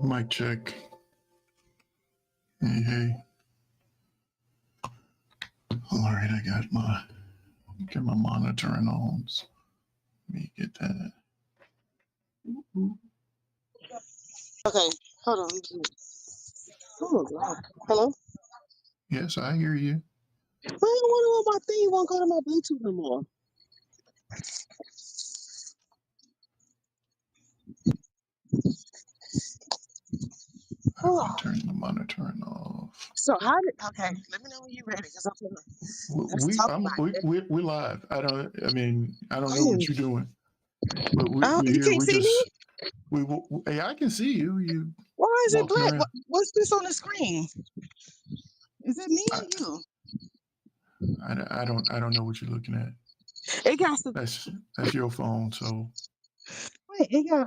Mic check. Hey. All right, I got my monitoring on. So let me get that. Okay, hold on. Oh, God. Hello? Yes, I hear you. I don't wonder why my thing won't go to my Bluetooth no more. I'll turn the monitoring off. So okay, let me know when you're ready, because I'm gonna let's talk about it. We're live. I don't know what you're doing, but we're You here. can't see me? Hey, I can see you. Why is it walking black? around. What's this on the screen? Is it me or you? I don't know what you're looking at. It got some. That's your phone. So Wait, it got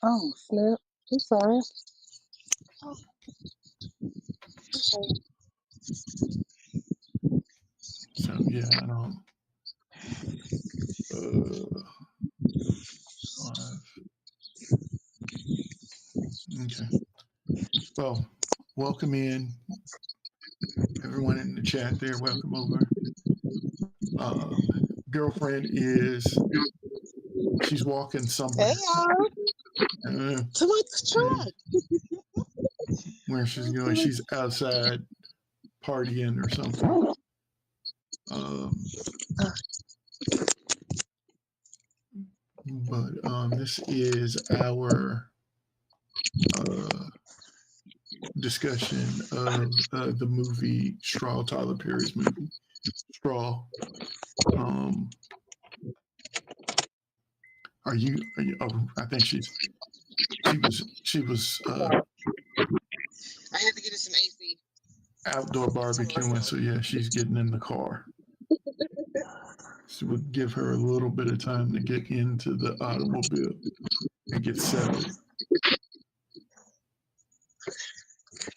oh snap! I'm sorry. Oh. Okay. So yeah, I don't. Okay. Well, welcome in everyone in the chat there. Welcome over. Girlfriend she's walking somewhere. Hey y'all. To my truck. Where she's going? She's outside partying or something. But this is our discussion of the movie Straw, Tyler Perry's movie Straw. Are you? Oh, I think she was. I had to get her some AC. Outdoor barbecuing, so yeah, she's getting in the car. So we'll give her a little bit of time to get into the automobile and get settled.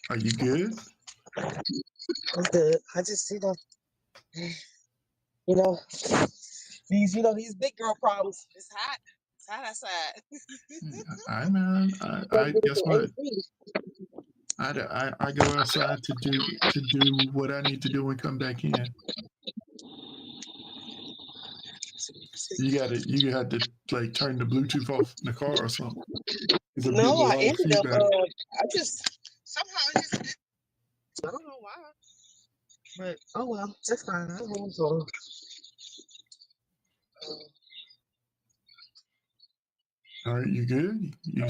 Are you good? I'm good. I just these big girl problems. It's hot. It's hot outside. I guess what? I go outside to do what I need to do and come back in. You had to like turn the Bluetooth off in the car or something. No, I ended up. Somehow I don't know why. But oh well, that's fine. I don't know. All right, you good? Yeah,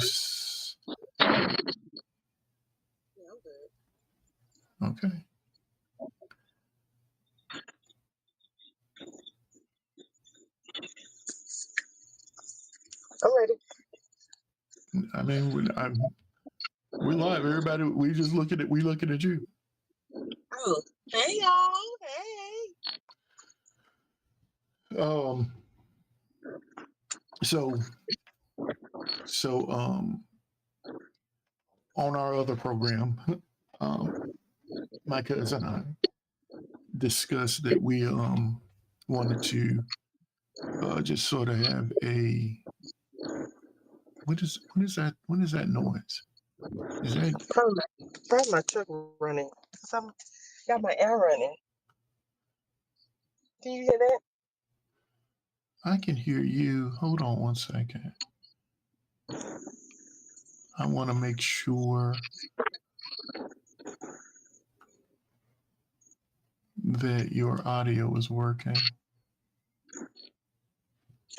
I'm good. Okay. I'm ready. I mean, we're live, everybody. We looking at you. Oh, hey y'all. Hey. So on our other program, my cousin and I discussed that we wanted to just sort of have a what is that noise? Is that probably my truck running? Cause I'm got my air running. Can you hear that? I can hear you. Hold on one second. I want to make sure that your audio is working.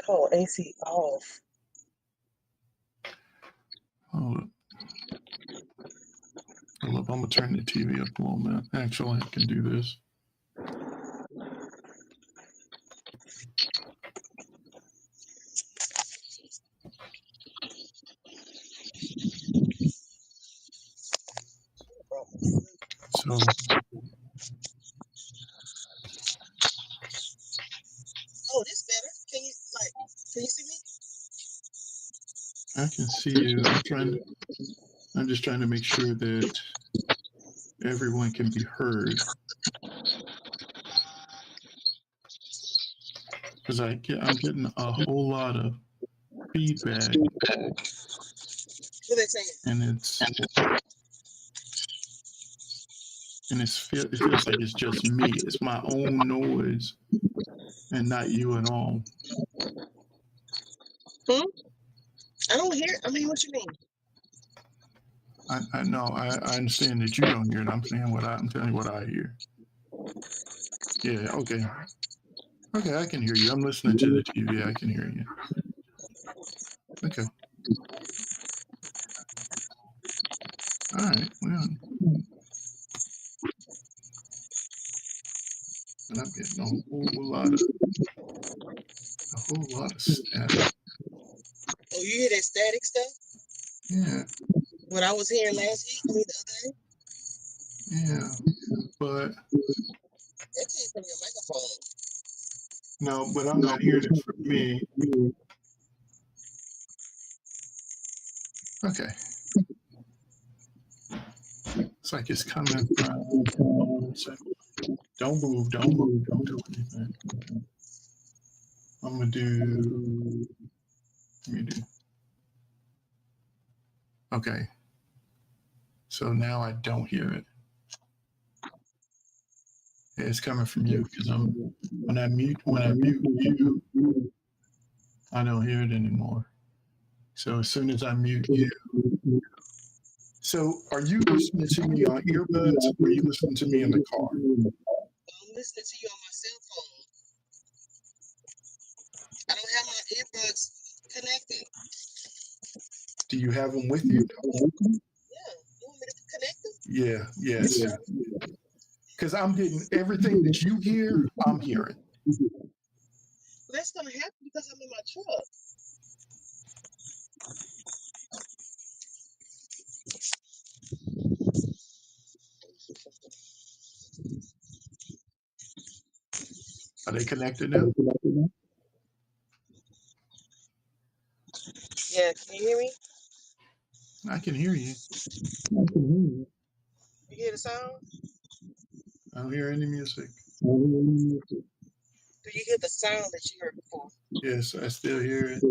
Oh, AC off. Hold up. Hold up. I'm going to turn the TV up a little bit. Actually, I can do this. So Oh, this better. Can you see me? I can see you. I'm just trying to make sure that everyone can be heard. Because I'm getting a whole lot of feedback, What are they saying? and it feels like it's just me. It's my own noise, and not you at all. I don't hear. I mean, what you mean? I know. I understand that you don't hear it. I'm telling you what I hear. Yeah. Okay. Okay. I can hear you. I'm listening to the TV. I can hear you. Okay. All right. Well, and I'm getting a whole lot of static. Oh, you hear that static stuff? Yeah. What I was hearing last week, the other day? Yeah. But That came from your microphone. no, but I'm not hearing it from me. Okay. It's like it's coming from. Don't move. Don't move. Don't do anything. I'm gonna do. Let me do. Okay. So now I don't hear it. It's coming from you because when I mute you, I don't hear it anymore. So as soon as I mute you, so are you listening to me on earbuds or are you listening to me in the car? I'm listening to you on my cell phone. I don't have my earbuds connected. Do you have them with you? Yeah. You want me to connect them? Yeah. Yes. Because I'm getting everything that you hear, I'm hearing. Well, that's gonna happen because I'm in my truck. Are they connected now? Yeah, can you hear me? I can hear you. You hear the sound? I don't hear any music. Do you hear the sound that you heard before? Yes, I still hear it.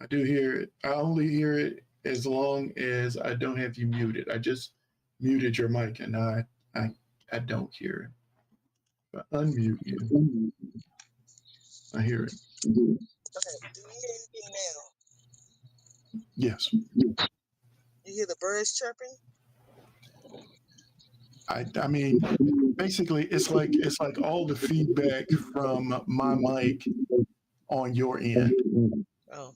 I do hear it. I only hear it as long as I don't have you muted. I just muted your mic and now I don't hear it. If I unmute you, I hear it. Okay, do you hear anything now? Yes. You hear the birds chirping? I mean, basically it's like all the feedback from my mic on your end. Oh,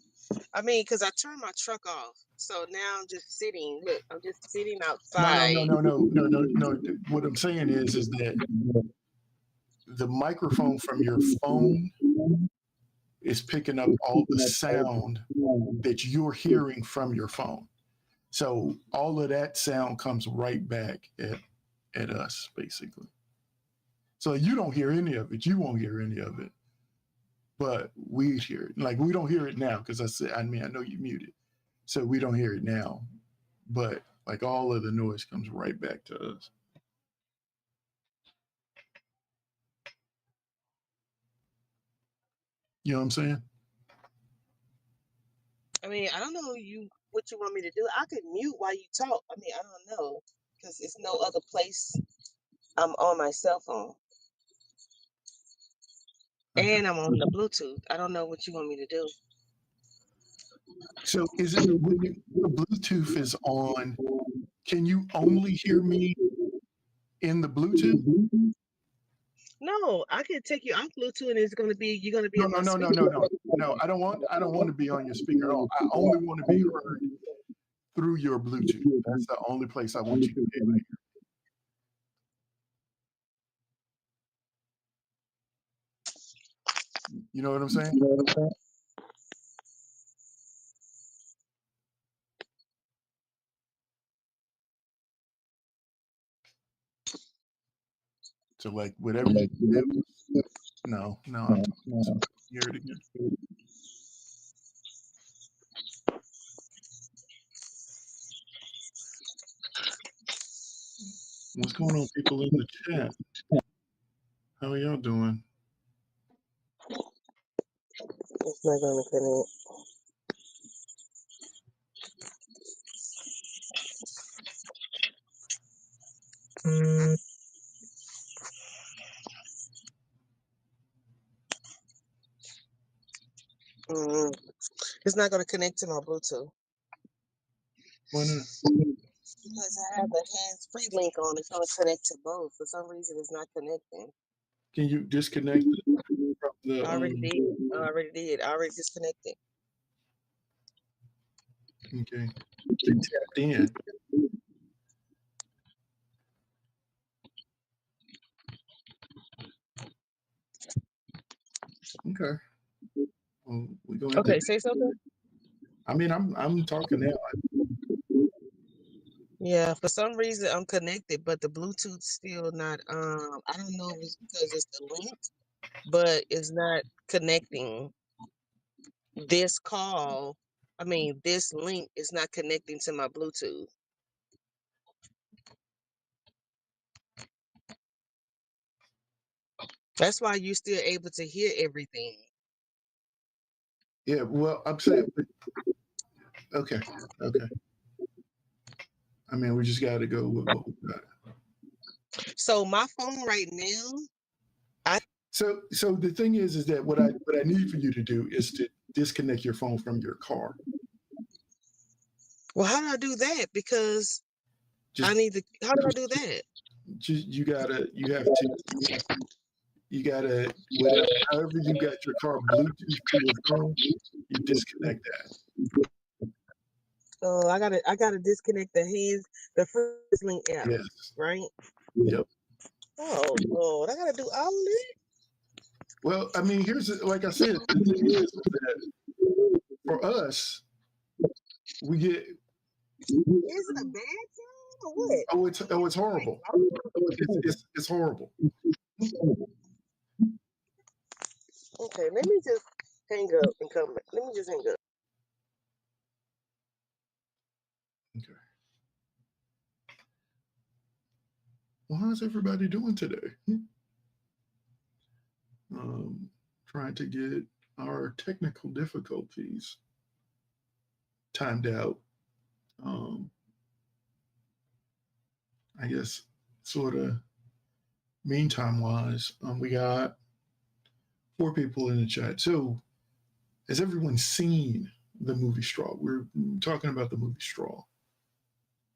I mean, because I turned my truck off, so now I'm just sitting. Look, I'm just sitting outside. No. What I'm saying is that the microphone from your phone is picking up all the sound that you're hearing from your phone. So all of that sound comes right back at us, basically. So you don't hear any of it. You won't hear any of it. But we hear it. Like we don't hear it now because I know you muted. So we don't hear it now. But like all of the noise comes right back to us. You know what I'm saying? I mean, I don't know what you want me to do. I could mute while you talk. I mean, I don't know because it's no other place. I'm on my cell phone Okay. and I'm on the Bluetooth. I don't know what you want me to do. So is it when the Bluetooth is on, can you only hear me in the Bluetooth? No, I can take you off Bluetooth, and you're gonna be No, on no, my no, no, speaker. no, no. No, I don't want to be on your speaker at all. I only want to be heard through your Bluetooth. That's the only place I want you to be able to hear. You know what I'm saying? So like whatever you do. No, I'm talking. So hear it again. What's going on, people in the chat? How are y'all doing? It's not gonna connect. Mm, it's not gonna connect to my Bluetooth Why not? because I have the hands-free link on. It's gonna connect to both. For some reason, it's not connecting. Can you disconnect from the I already did. I already did. I already disconnected. okay. They tapped in. Okay. Well, we go ahead. Okay, say something. I mean, I'm talking now. Yeah, for some reason I'm connected, but the Bluetooth's still not. I don't know if it's because it's the link, but it's not connecting. This call, I mean, this link is not connecting to my Bluetooth. That's why you're still able to hear everything. Yeah. Well, I'm saying. Okay. Okay. I mean, we just got to go with what we got. So my phone right now, So the thing is that what I need for you to do is to disconnect your phone from your car. well, how do I do that? Because Just, how do I do that? just you gotta whatever however you got your car Bluetooth to your phone, you disconnect that. Oh, I gotta disconnect the first link app, Yes. right? Yep. Oh Lord, I gotta do all this. Well, I mean, like I said, the thing is that for us, we get Is it a bad time or what? it's horrible. It's horrible. Okay, let me just hang up and come back. Let me just hang up. Okay. Well, how's everybody doing today? Trying to get our technical difficulties timed out. I guess sort of meantime wise, we got 4 people in the chat. So has everyone seen the movie Straw? We're talking about the movie Straw.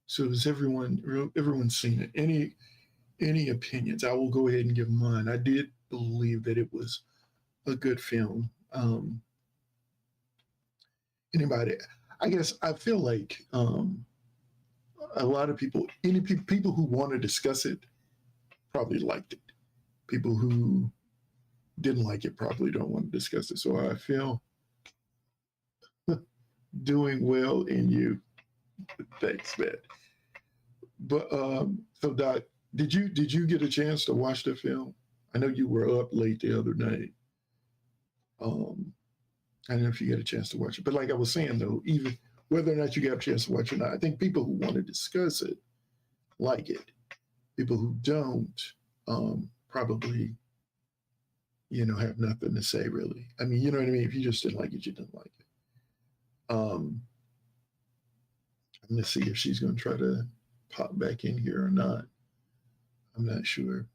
So has everyone seen it? Any opinions? I will go ahead and give mine. I did believe that it was a good film. Anybody? I guess I feel like a lot of people, people who want to discuss it, probably liked it. People who didn't like it probably don't want to discuss it. So I feel doing well in you. Thanks, man. But so Doc, did you get a chance to watch the film? I know you were up late the other night. I don't know if you got a chance to watch it, but like I was saying though, even whether or not you got a chance to watch it or not, I think people who want to discuss it like it. People who don't probably have nothing to say really. I mean, you know what I mean. If you just didn't like it, you didn't like it. I'm gonna see if she's gonna try to pop back in here or not. I'm not sure,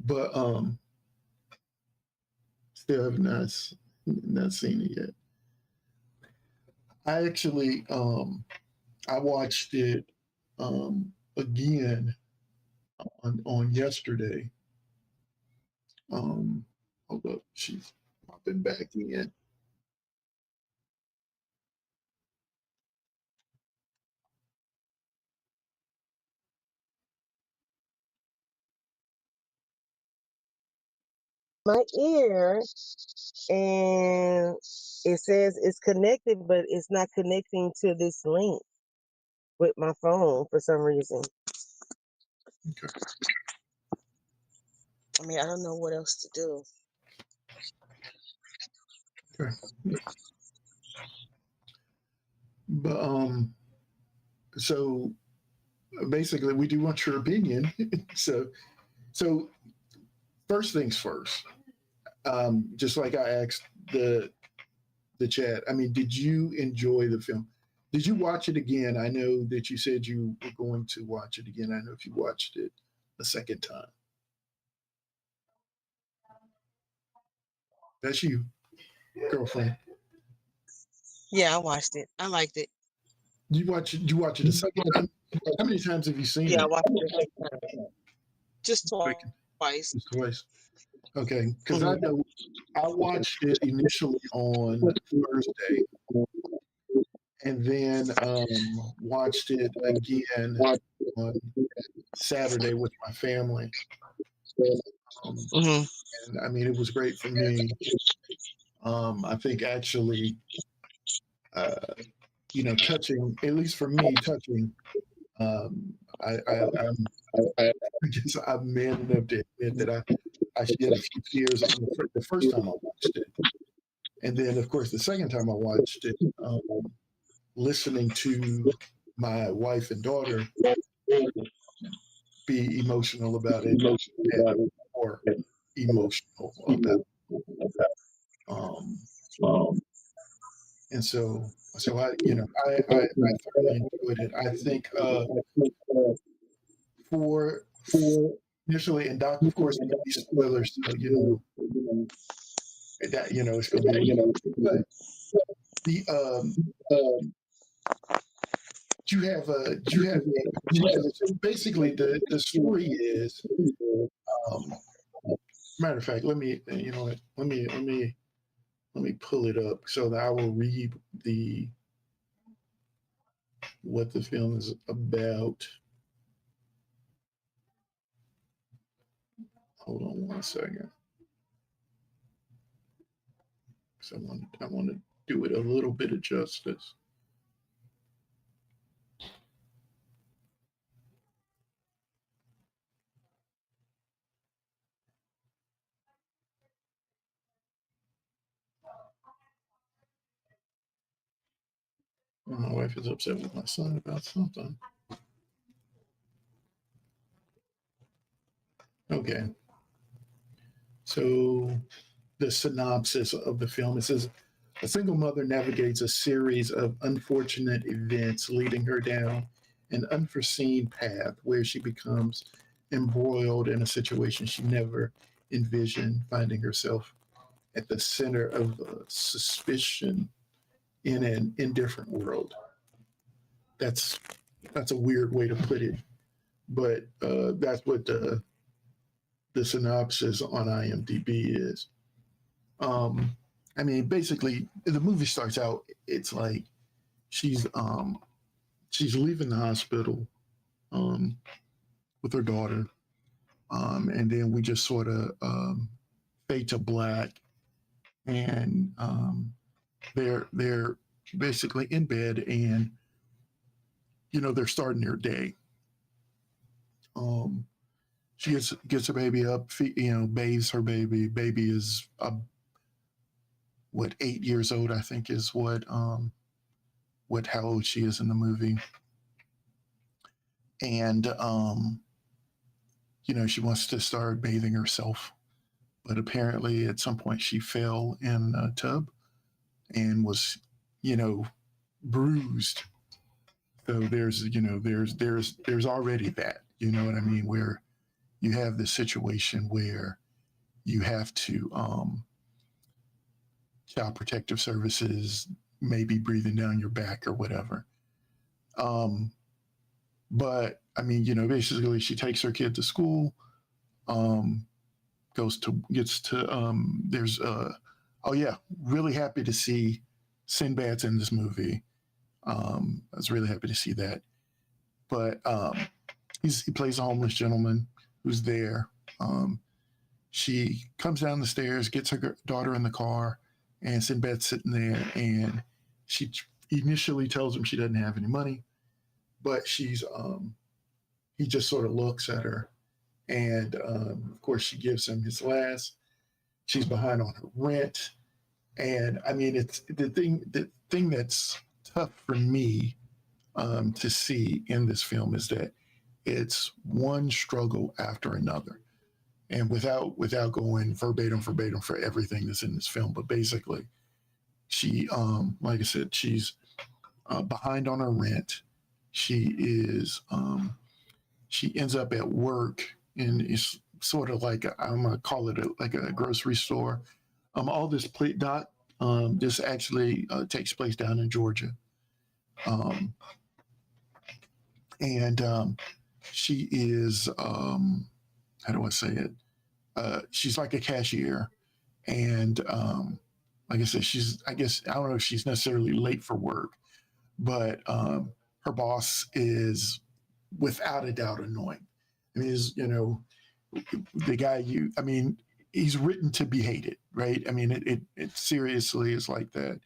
but still have not seen it yet. I actually I watched it again on yesterday. Um, Hold up, she's popping back in. My ear, and it says it's connected, but it's not connecting to this link with my phone for some reason. Okay. I mean, I don't know what else to do. Okay. But so basically, we do want your opinion. So first things first. Just like I asked the chat. I mean, did you enjoy the film? Did you watch it again? I know that you said you were going to watch it again. I know if you watched it a second time. That's you, girlfriend. Yeah, I watched it. I liked it. You watch it a second time? How many times have you seen Yeah, I it? watched it a second time. Just Second, twice. just twice. Okay, because I Mhm. know I watched it initially on Thursday, and then watched it again on Saturday with my family. Um, Mhm. and I mean, it was great for me. I think actually, uh, touching, at least for me, touching. I'm I guess I'm man enough to admit that I shed a few tears on the first time I watched it, and then of course the second time I watched it, listening to my wife and daughter be emotional about it, and more emotional about. Um, and so I thoroughly enjoyed it. I think for initially, and Doc, of course, there'll be spoilers, so that it's going to be a little. But the do you have so basically the story is um, matter of fact, let me what, let me pull it up so that I will read the what the film is about. Hold on one second. So I want to do it a little bit of justice. My wife is upset with my son about something. Okay. So the synopsis of the film, it says a single mother navigates a series of unfortunate events leading her down an unforeseen path where she becomes embroiled in a situation she never envisioned, finding herself at the center of suspicion in an indifferent world. That's that's a weird way to put it, but that's what the synopsis on IMDb is. Um, I mean, basically, the movie starts out. It's like she's um, she's leaving the hospital um, with her daughter, and then we just sort of fade to black, and they're basically in bed, and they're starting their day. Um, she gets her baby up, bathes her baby. Baby is what 8 years old, I think, is what how old she is in the movie, and she wants to start bathing herself, but apparently at some point she fell in a tub and was, you know, bruised. So there's already that, you know what I mean, where you have this situation where you have to child protective services maybe breathing down your back or whatever. Um, but I mean, basically she takes her kid to school, um, gets to, there's, oh yeah, really happy to see Sinbad's in this movie. I was really happy to see that. But he plays a homeless gentleman who's there. Um, she comes down the stairs, gets her daughter in the car, and Sinbad's sitting there. And she initially tells him she doesn't have any money, but he just sort of looks at her. And of course, she gives him his last. She's behind on her rent. And I mean, it's the thing that's tough for me to see in this film is that it's one struggle after another, and without going verbatim for everything that's in this film, but basically, she, like I said, she's behind on her rent. She is, she ends up at work, and it's sort of like I'm gonna call it like a grocery store. All this this actually takes place down in Georgia. Um, and she is how do I say it? She's like a cashier, and like I said, I guess I don't know if she's necessarily late for work, but her boss is without a doubt annoying. I mean, the guy I mean, he's written to be hated, right? I mean, it seriously is like that.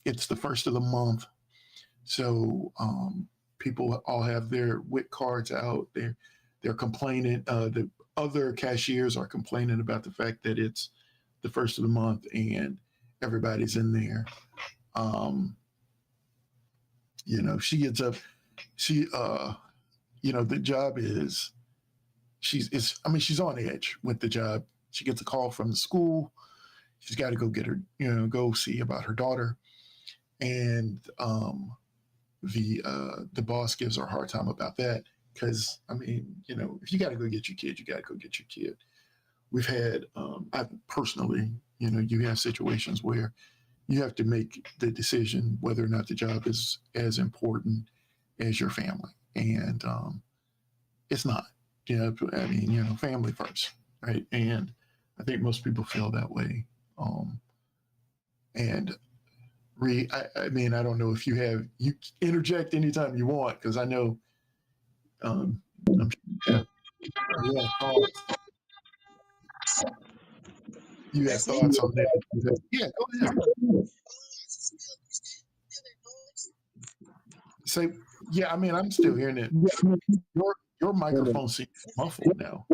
It's the first of the month, so people all have their WIC cards out. They're complaining. The other cashiers are complaining about the fact that it's the first of the month and everybody's in there. Um, she gets up. She, the job is she's on edge with the job. She gets a call from the school. She's got to go get her, go see about her daughter, and the boss gives her a hard time about that because I mean, if you got to go get your kid, you got to go get your kid. We've had, I personally, you have situations where you have to make the decision whether or not the job is as important as your family, and it's not. I mean, family first, right? And I think most people feel that way. And I mean, I don't know if you interject anytime you want because I know I'm sure you have thoughts. You have That's me. thoughts on that. Yeah, go ahead. Say, yeah. I mean, I'm still hearing it. Your microphone seems muffled now.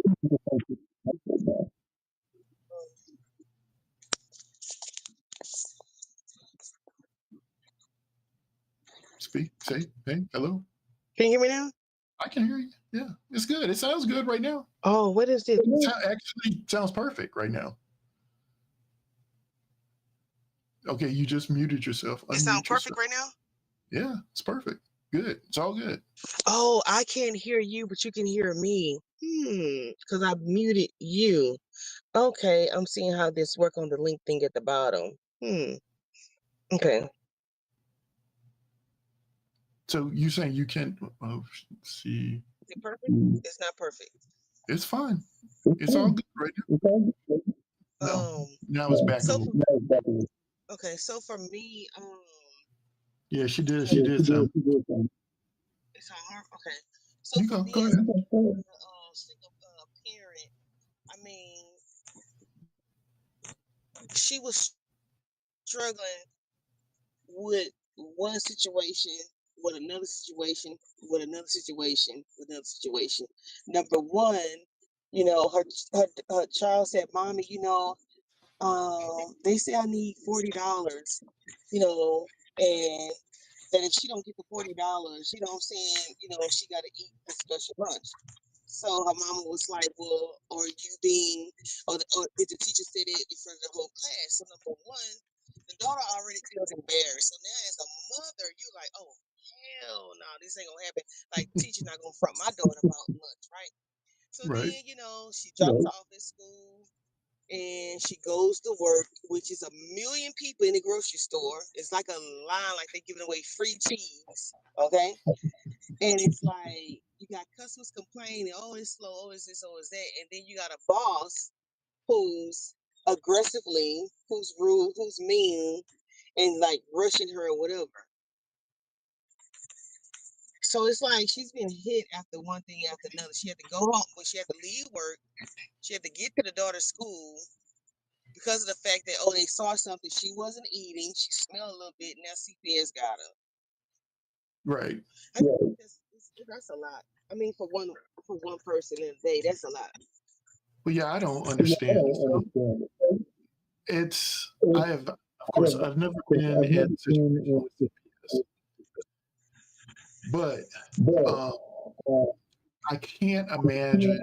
Speak. Say, hey, hello. Can you hear me now? I can hear you. Yeah, it's good. It sounds good right now. Oh, what is it? It actually sounds perfect right now. Okay, you just muted yourself. It sound Unmute perfect yourself. right now? Yeah, it's perfect. Good. It's all good. Oh, I can't hear you, but you can hear me. Because I muted you. Okay, I'm seeing how this work on the link thing at the bottom. Okay. So you saying you can't see? Is it perfect? It's not perfect. It's fine. It's all good right now. No, now it's back. Okay, so for me, yeah, she did. She did some. it's hard. Okay, so You for go. me Go as ahead. a single parent, I mean, she was struggling with one situation, with another situation, with another situation, with another situation. Number one, her child said, "Mommy, they say I need $40, and that if she don't get the $40, saying, she got to eat the special lunch." So her mama was like, "Well, are you being, or did the teacher say that in front of the whole class?" So number one, the daughter already feels embarrassed. So now as a mother, you're like, "Oh, hell no, this ain't gonna happen. Like, teacher's not gonna front my daughter about lunch, right?" So Right. then, she drops off at school, and she goes to work, which is a million people in the grocery store. It's like a line, like they're giving away free cheese. Okay. And it's like you got customers complaining, oh, it's slow, oh, it's this, oh, it's that. And then you got a boss who's aggressively, who's rude, who's mean, and like rushing her or whatever. So it's like she's been hit after one thing after another. She had to go home, but she had to leave work. She had to get to the daughter's school because of the fact that, oh, they saw something she wasn't eating. She smelled a little bit. Now CPS got her. Right. I think that's a lot. I mean, for one person in a day, that's a lot. Well, yeah, I don't understand it. So of course, I've never been in a situation with CPS, but I can't imagine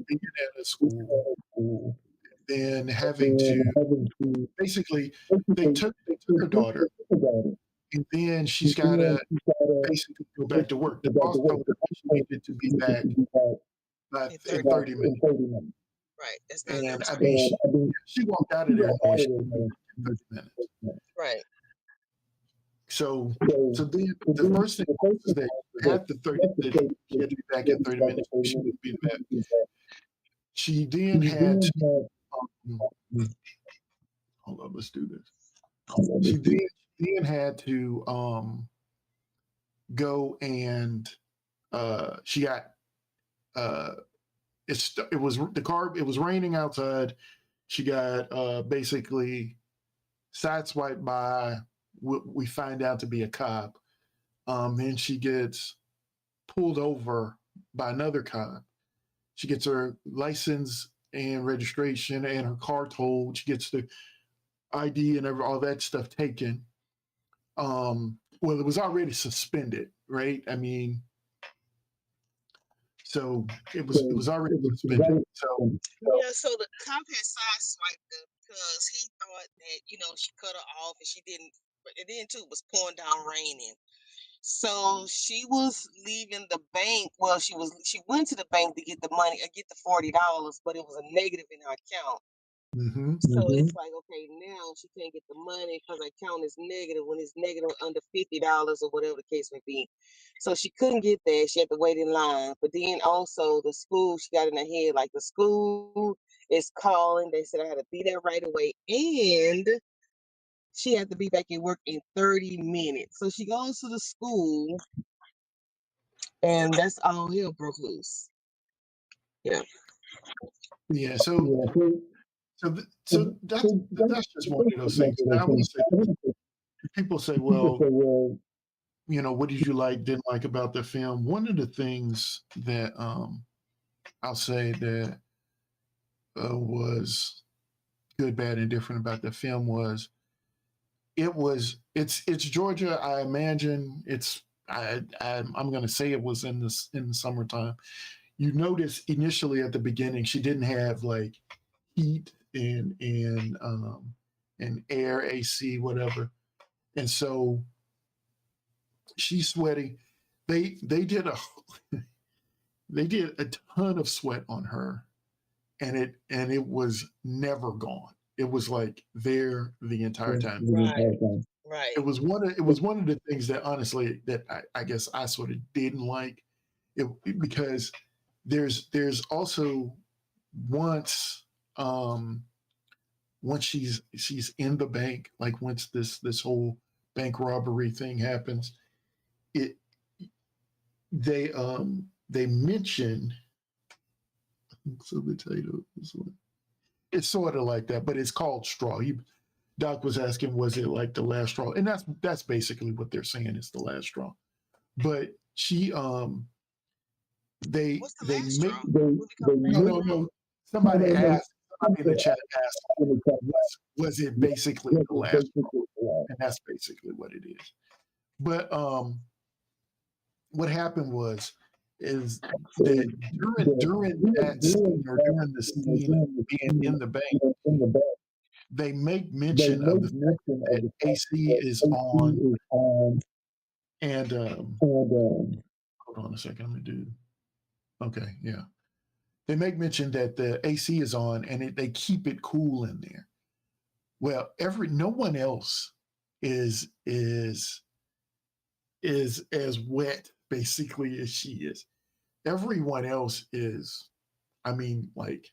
being at a school and having to basically they took her daughter, and then she's got to basically go back to work. The boss told her that she needed to be back in 30 minutes. Right. That's not And enough I time. mean, she walked out of there knowing she would be back in 30 minutes. Right. So then the first thing was that you had that she had to be back in 30 minutes. She wouldn't be back. She then had to hold on, let's do this. She then had to go and she got it was raining outside. She got basically sideswiped by what we find out to be a cop. Then she gets pulled over by another cop. She gets her license and registration and her car towed. She gets the ID and all that stuff taken. Well, it was already suspended, right? I mean, so it was already suspended. So yeah, so the cop had sideswiped her because he thought that she cut her off and she didn't. But then too, it was pouring down raining. So she was leaving the bank. Well, she went to the bank to get the money, get the $40, but it was a negative in her account. So it's like, okay, now she can't get the money because her account is negative when it's negative under $50 or whatever the case may be. So she couldn't get that. She had to wait in line. But then also the school, she got in her head like the school is calling. They said I had to be there right away, and she had to be back at work in 30 minutes. So she goes to the school, and that's all hell broke loose. Yeah. Yeah. So that's just one of those things. And I will say, people say, well, what did you didn't like about the film? One of the things that I'll say that was good, bad, and different about the film was it's Georgia. I imagine I'm going to say it was in the summertime. You notice initially at the beginning she didn't have like heat and air, AC, whatever, and so she's sweating. They did a ton of sweat on her, and it was never gone. It was like there the entire time. Right. It was one of the things that honestly that I guess I sort of didn't like it, because there's also once she's in the bank, like once this whole bank robbery thing happens, they mention, so let me tell you this one. It's sort of like that, but it's called straw. Doc was asking, was it like the last straw? And that's basically what they're saying is the last straw. But she they What's the they last make straw? no. Somebody asked, somebody in the chat asked, was it basically the last straw? And that's basically what it is. But what happened is that during that scene, or during the scene being in the bank, they make mention of the fact that AC is on, and hold on a second, let me do. Okay, yeah. they make mention that the AC is on and they keep it cool in there. Well, no one else is as wet basically as she is. Everyone else is, I mean, like,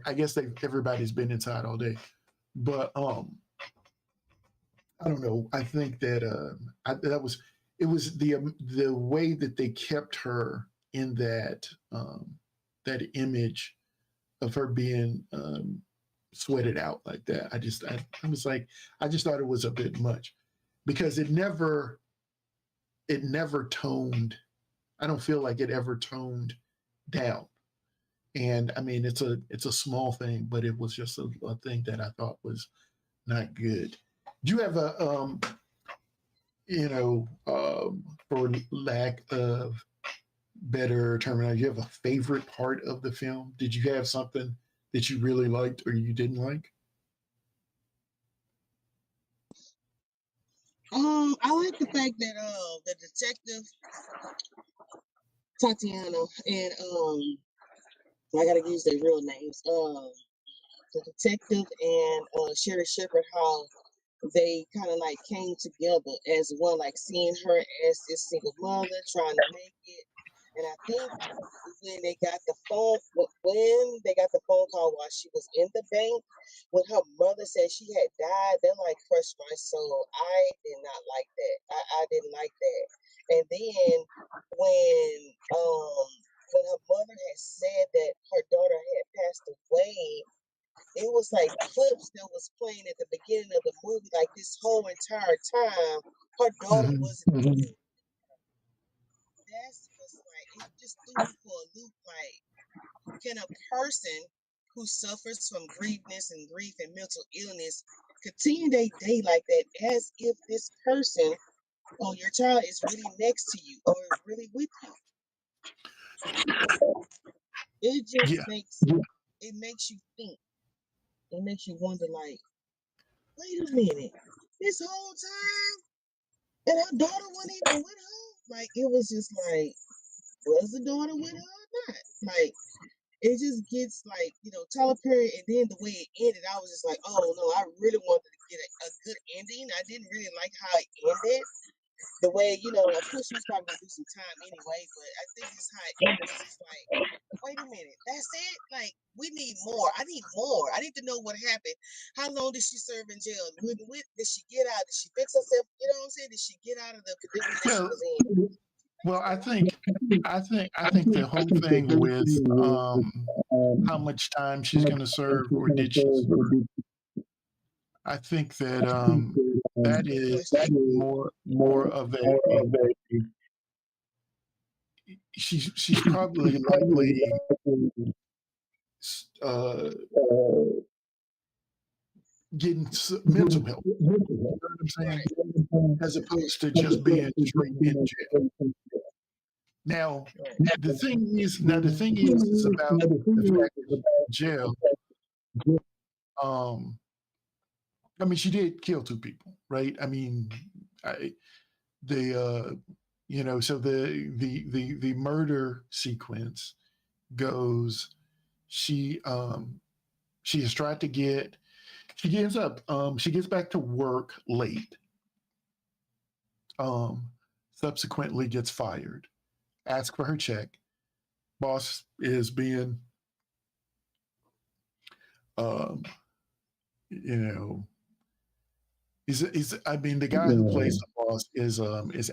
I guess everybody's been inside all day, but I don't know. I think that it was the way that they kept her in that image of her being sweated out like that. I was like, I just thought it was a bit much because it never toned. I don't feel like it ever toned down. And I mean, it's a small thing, but it was just a thing that I thought was not good. Do you have for lack of better terminology, you have a favorite part of the film? Did you have something that you really liked or you didn't like? I like the fact that the detective Tatiana and I gotta use their real names. The detective and Sherry Shepherd, how they kind of like came together as one, like seeing her as this single mother trying to make it. And I think when they got the phone call while she was in the bank, when her mother said she had died, that like crushed my soul. I did not like that. I didn't like that. And then when um when her mother had said that her daughter had passed away, it was like clips that was playing at the beginning of the movie, like this whole entire time, her daughter Mm-hmm. wasn't dead. That was like, it just threw me for a loop. Like, can a person who suffers from griefness and grief and mental illness continue their day like that as if this person or your child is really next to you or really with you? It just Yeah. makes you think. It makes you wonder, like, wait a minute, this whole time, and her daughter wasn't even with her. Like, it was just like, was the daughter with her or not? Like, it just gets like, Tyler Perry, and then the way it ended, I was just like, oh no, I really wanted to get a good ending. I didn't really like how it ended. The way, of course she was probably gonna do some time anyway, but I think it's how it ended. It's just like, wait a minute, that's it? Like, we need more. I need more. I need to know what happened. How long did she serve in jail? Did she get out? Did she fix herself? You know what I'm saying? Did she get out of the predicament that she Well, was in? well, I think the whole thing with how much time she's going to serve or did she serve, I think that that is more of a she's probably likely uh, getting mental help. You know what I'm saying? Right. As opposed to just being straight in jail. Now, the thing is about the fact that she's in jail. I mean, she did kill two people, right? I mean, so the murder sequence goes. She has tried to get. She ends up. She gets back to work late. Um, Subsequently gets fired. Asks for her check. Boss is being, um, you know, he's. I mean, the guy who plays the boss is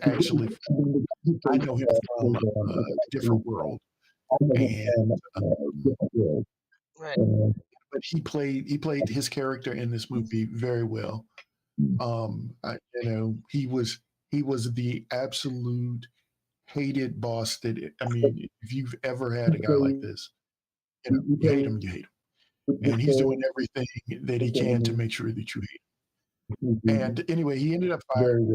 actually. I know him from a different world, and Right. but he played his character in this movie very well. He was the absolute hated boss that I mean, if you've ever had a guy like this, you hate him, you hate him, and he's doing everything that he can to make sure that you hate him. And anyway, he ended up fired.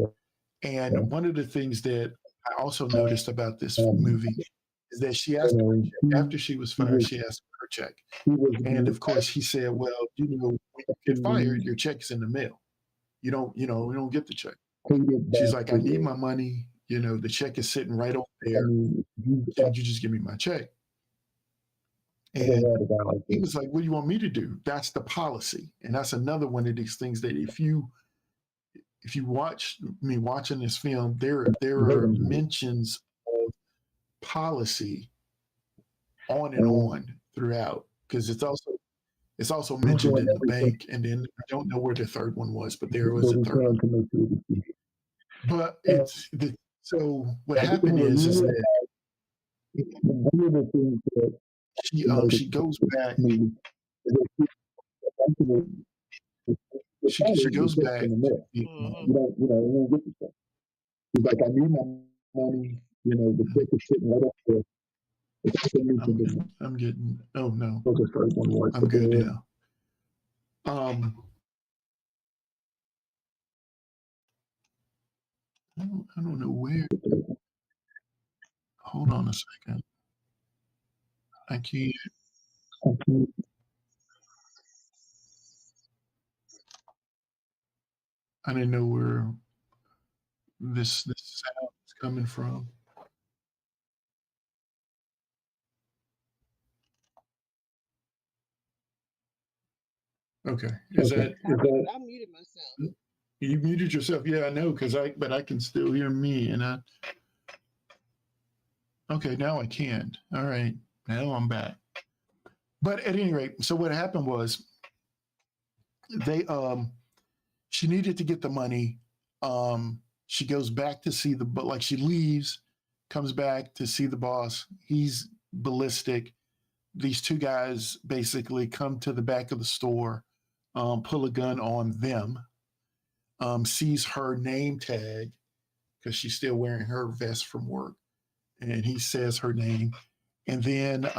And one of the things that I also noticed about this movie is that she asked for a check. After she was fired, she asked for her check. And of course, he said, "Well, when you get fired, your check's in the mail. You don't get the check." She's like, "I need my money. The check is sitting right over there. Can you just give me my check?" And had a guy like he this. was like, what do you want me to do? That's the policy. And that's another one of these things that if you watch me watching this film, there are mentions of policy on and on throughout, because it's also mentioned in the bank, and then I don't know where the third one was, but there was a third one. But it's so what happened is that she goes back. She goes back. Mhm. He's like, I need my money. The check is sitting right up there. I'm getting. Oh no, Those are first one was. I'm good now. I don't know where. Hold on a second. I can't. I didn't know where this sound is coming from. Okay, I muted myself. You muted yourself? Yeah, I know, but I can still hear me, and okay, now I can. All right, now I'm back. But at any rate, so what happened was she needed to get the money. She goes back to see she leaves, comes back to see the boss. He's ballistic. These two guys basically come to the back of the store, pull a gun on them, sees her name tag because she's still wearing her vest from work, and he says her name, and then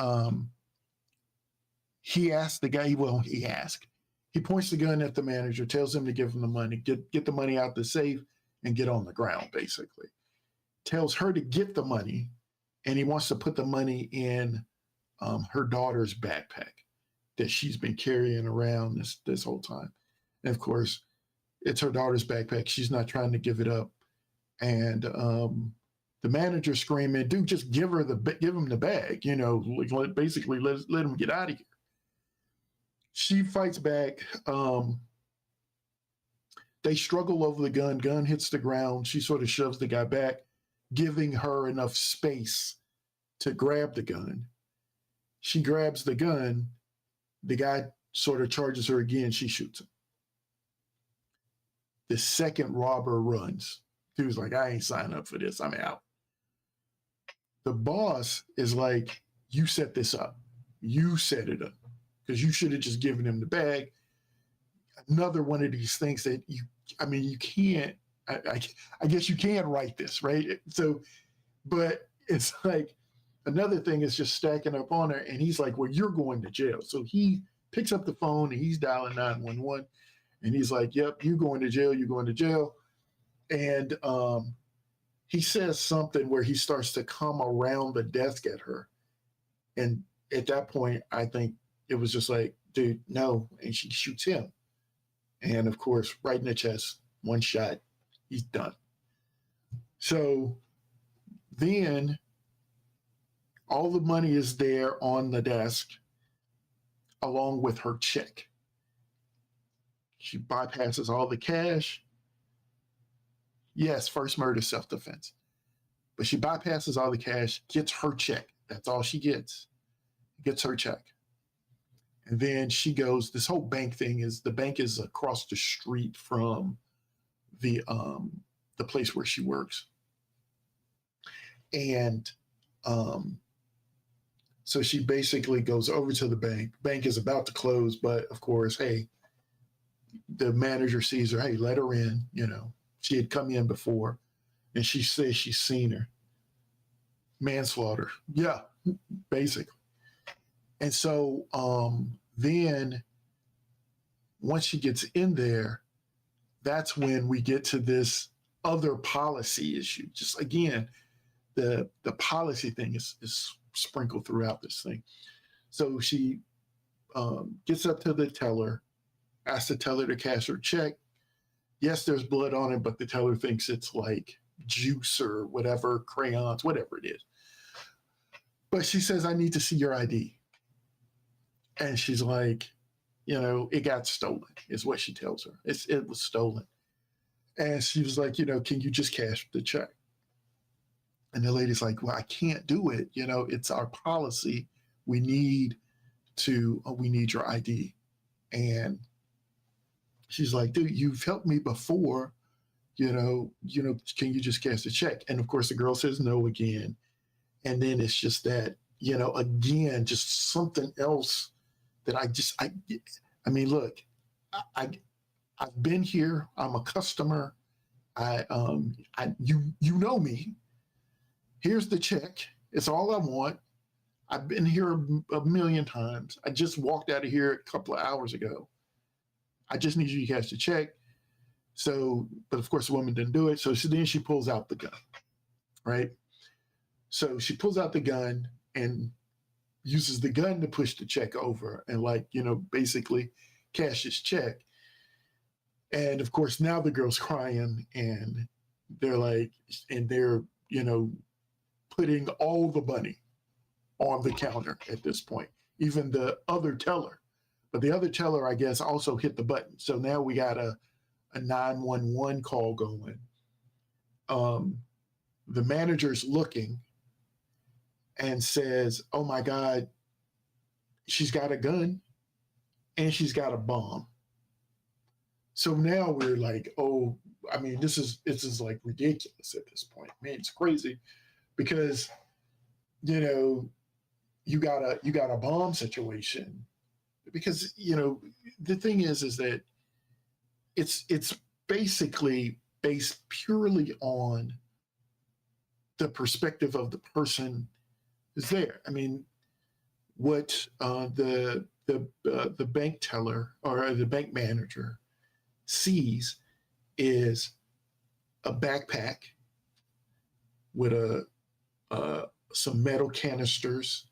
he asks the guy. Well, he points the gun at the manager, tells him to give him the money, get the money out the safe, and get on the ground. Basically, tells her to get the money, and he wants to put the money in her daughter's backpack that she's been carrying around this whole time. And of course, it's her daughter's backpack. She's not trying to give it up. And the manager screaming, "Dude, just give him the bag, basically let him get out of here." She fights back. They struggle over the gun. Gun hits the ground. She sort of shoves the guy back, giving her enough space to grab the gun. She grabs the gun. The guy sort of charges her again. She shoots him. The second robber runs. He was like, I ain't signing up for this. I'm out. The boss is like, you set this up. You set it up because you should have just given him the bag. Another one of these things that you can't, I guess you can't write this, right? So, but it's like, another thing is just stacking up on her. And he's like, well, you're going to jail. So he picks up the phone and he's dialing 911. And he's like, yep, you're going to jail. You're going to jail. And he says something where he starts to come around the desk at her. And at that point, I think it was just like, dude, no. And she shoots him. And of course, right in the chest, one shot, he's done. So then all the money is there on the desk along with her check. She bypasses all the cash. Yes, first murder, self-defense. But she bypasses all the cash, gets her check. That's all she gets. Gets her check. And then she goes, this whole bank thing is, the bank is across the street from the place where she works. And so she basically goes over to the bank. Bank is about to close, but of course, hey, the manager sees her. Hey, let her in. She had come in before, and she says she's seen her. Manslaughter. Yeah, basically. And so then once she gets in there, that's when we get to this other policy issue. Just again, the policy thing is sprinkled throughout this thing. So she gets up to the teller, asks the teller to cash her check. Yes, there's blood on it, but the teller thinks it's like juice or whatever, crayons, whatever it is. But she says, I need to see your ID. And she's like, it got stolen, is what she tells her. It was stolen. And she was like, can you just cash the check? And the lady's like, well, I can't do it. It's our policy. We need your ID. And she's like, dude, you've helped me before. Can you just cash the check? And of course, the girl says no again. And then it's just that, again, just something else that I mean, look, I've been here. I'm a customer. You know me. Here's the check. It's all I want. I've been here a million times. I just walked out of here a couple of hours ago. I just need you to cash the check. So, but of course, the woman didn't do it. So then she pulls out the gun, right? So she pulls out the gun and uses the gun to push the check over and basically cash his check. And of course, now the girl's crying and they're putting all the money on the counter at this point, even the other teller. But the other teller, I guess, also hit the button. So now we got a 911 call going. The manager's looking and says, oh my God, she's got a gun and she's got a bomb. So now we're like, oh, I mean, this is like ridiculous at this point. Man, it's crazy because, you got a bomb situation because, the thing is that it's basically based purely on the perspective of the person who's there. I mean, what the bank teller or the bank manager sees is a backpack with some metal canisters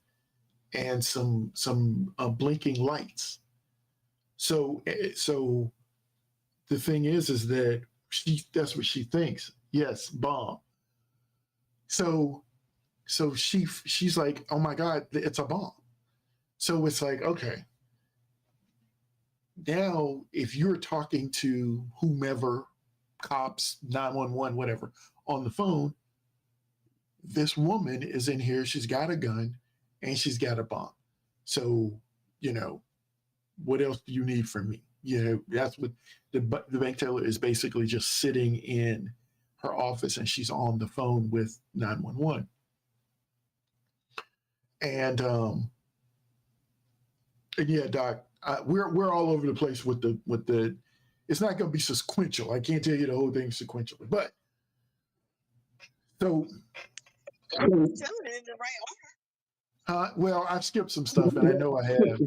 and some blinking lights. So the thing is that that's what she thinks. Yes, bomb. So she's like, oh my God, it's a bomb. So it's like, okay. Now, if you're talking to whomever, cops, 911, whatever, on the phone, this woman is in here. She's got a gun and she's got a bomb. So, what else do you need from me? That's what the bank teller is basically just sitting in her office and she's on the phone with 911. And yeah, Doc, we're all over the place with the. It's not going to be sequential. I can't tell you the whole thing sequentially, but so. I'm telling it in the right order. Well, I've skipped some stuff, and I know I have.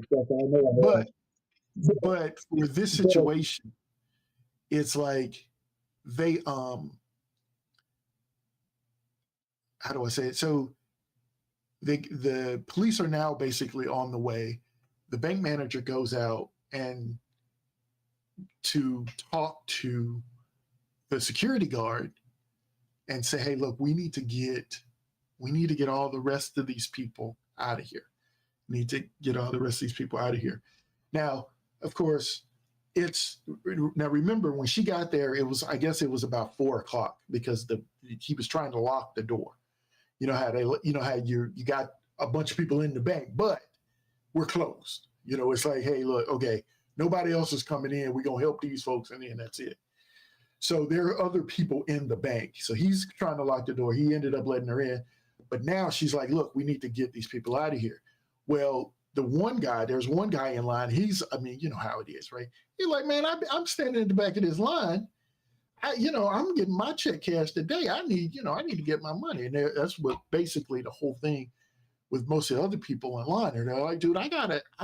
But for this situation, it's like they how do I say it? So the police are now basically on the way. The bank manager goes out and to talk to the security guard and say, hey, look, we need to get all the rest of these people out of here. We need to get all the rest of these people out of here. Now, of course, now remember when she got there, I guess it was about 4:00 because he was trying to lock the door. You know how you got a bunch of people in the bank, but we're closed. It's like, hey, look, okay, nobody else is coming in. We're gonna help these folks, and then that's it. So there are other people in the bank. So he's trying to lock the door. He ended up letting her in, but now she's like, look, we need to get these people out of here. Well, there's one guy in line. You know how it is, right? He's like, man, I'm standing in the back of this line. I'm getting my check cashed today. I need to get my money. And that's what basically the whole thing with most of the other people in line. They're like, dude, I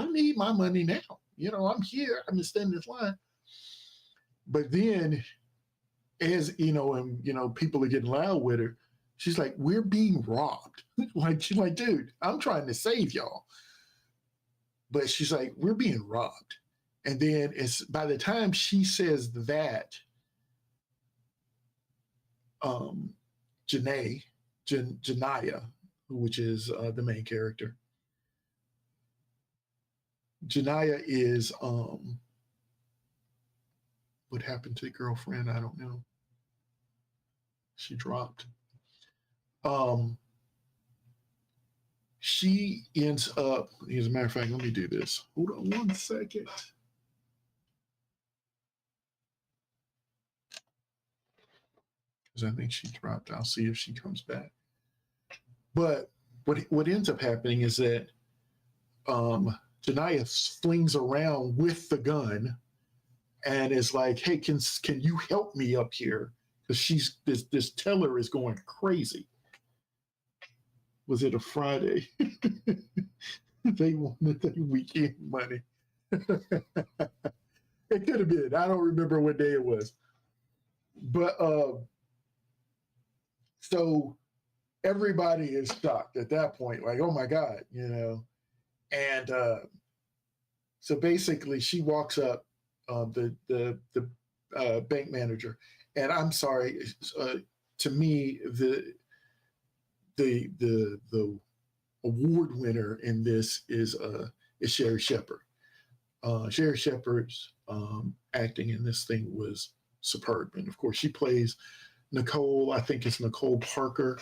need my money now. I'm here. I'm standing in this line. But then as, and people are getting loud with her, she's like, we're being robbed. She's like, dude, I'm trying to save y'all. But she's like, we're being robbed. And then by the time she says that, Janaya, which is the main character, Janaya is what happened to the girlfriend? I don't know. She dropped. Um, she ends up, as a matter of fact, let me do this. Hold on 1 second. Because I think she dropped. I'll see if she comes back. But what ends up happening is that Janaya flings around with the gun and is like, "Hey, can you help me up here? Because she's this teller is going crazy." Was it a Friday? They wanted their weekend money. It could have been. I don't remember what day it was. But so everybody is shocked at that point, like, oh my God, you know. And so basically she walks up, the bank manager, and I'm sorry, to me, the award winner in this is Sherry Shepherd. Sherry Shepherd's acting in this thing was superb, and of course she plays Nicole. I think it's Nicole Parker.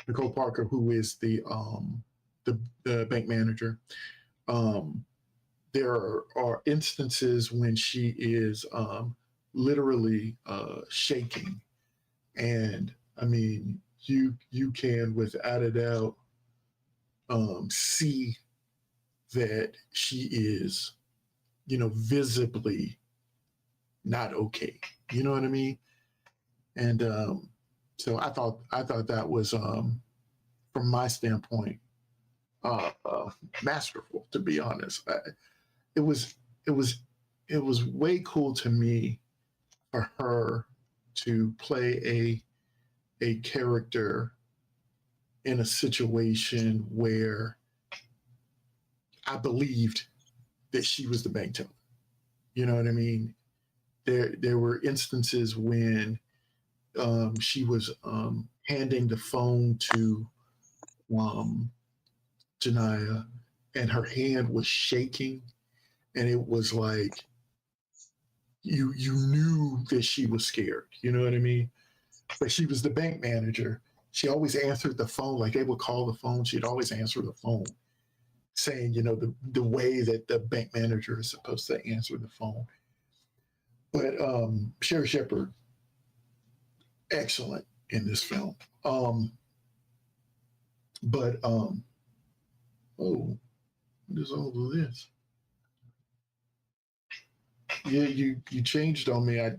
Nicole Parker, who is the bank manager. There are instances when she is literally shaking, and I mean, you can without a doubt see that she is, visibly not okay. You know what I mean? And so I thought that was, from my standpoint, masterful. To be honest, it was it was it was way cool to me for her to play a character in a situation where I believed that she was the bank teller. You know what I mean? There were instances when she was handing the phone to Janaya, and her hand was shaking, and it was like you knew that she was scared. You know what I mean? But she was the bank manager. She always answered the phone, like they would call the phone. She'd always answer the phone, saying, the way that the bank manager is supposed to answer the phone. But Sherry Shepherd, excellent in this film. But oh, what is all of this? Yeah, you changed on me. I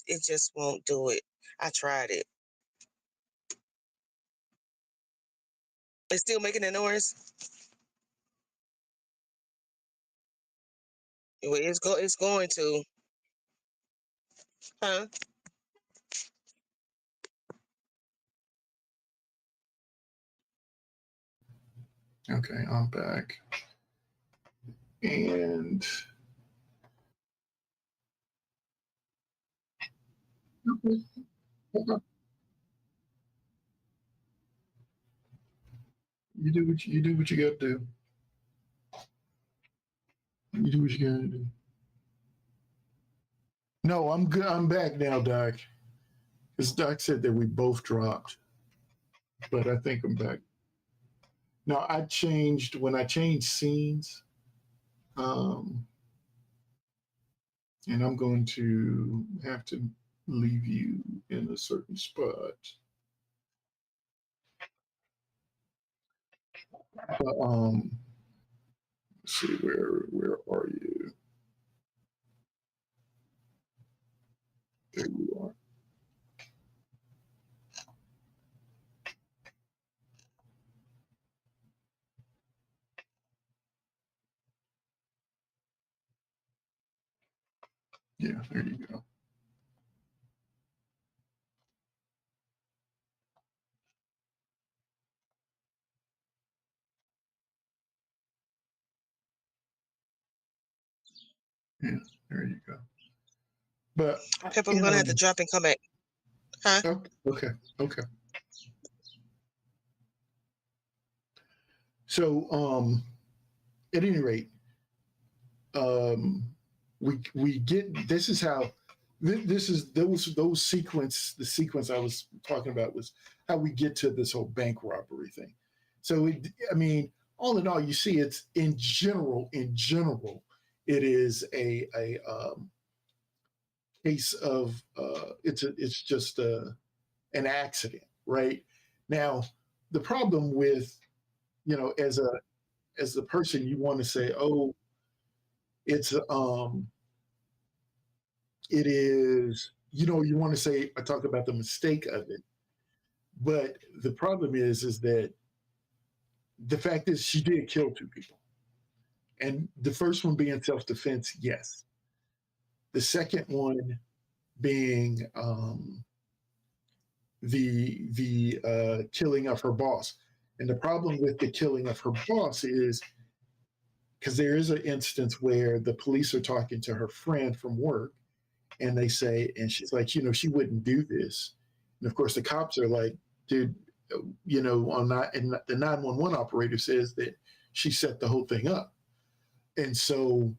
It just won't do it. I tried it. It's still making a noise. Well, it's going to, huh? okay, I'm back. And you do what you got to do. You do what you got to do. No, I'm good. I'm back now, Doc. Because Doc said that we both dropped, but I think I'm back. Now I changed when I changed scenes, um, and I'm going to have to leave you in a certain spot. But, let's see, where are you? There you are. Yeah, there you go. Yeah, there you go. But Pep, I'm you gonna have to know, drop and come back. Huh? okay. So at any rate, we get this is how this is those sequence the sequence I was talking about was how we get to this whole bank robbery thing. So I mean, all in all, you see, it's in general, it is a case of it's just an accident, right? Now, the problem with as the person, you want to say, oh, it's it is, you want to say, I talk about the mistake of it, but the problem is that the fact is she did kill two people, and the first one being self-defense, yes. The second one being the killing of her boss, and the problem with the killing of her boss is because there is an instance where the police are talking to her friend from work, and they say, and she's like, she wouldn't do this. And of course, the cops are like, dude, on that, and the 911 operator says that she set the whole thing up. And so,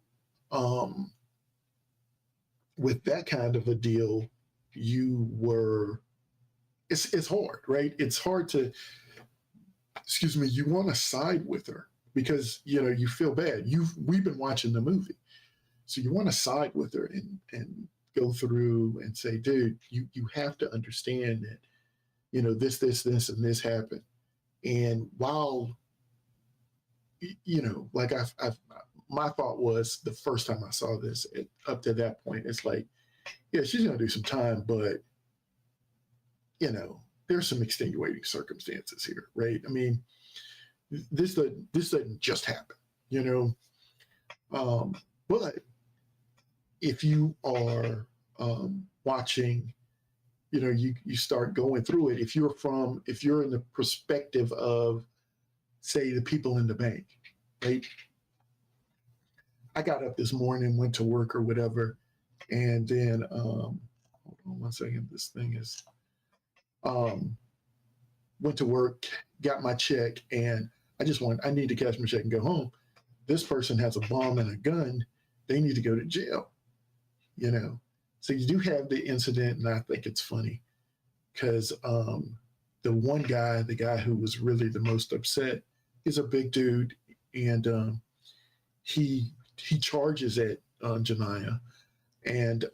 with that kind of a deal, it's hard, right? It's hard to, you want to side with her because, you feel bad. We've been watching the movie. So you want to side with her and go through and say, dude, you have to understand that, this, and this happened. And while, like my thought was the first time I saw this, up to that point, it's like, yeah, she's going to do some time, but, there's some extenuating circumstances here, right? I mean, this doesn't just happen, but if you are watching, you start going through it. If you're in the perspective of, say, the people in the bank, right? I got up this morning, went to work or whatever, and then hold on one second. This thing is went to work, got my check, and I need to cash my check and go home. This person has a bomb and a gun. They need to go to jail. So you do have the incident, and I think it's funny because the one guy, the guy who was really the most upset, is a big dude, and he charges at Janiyah, and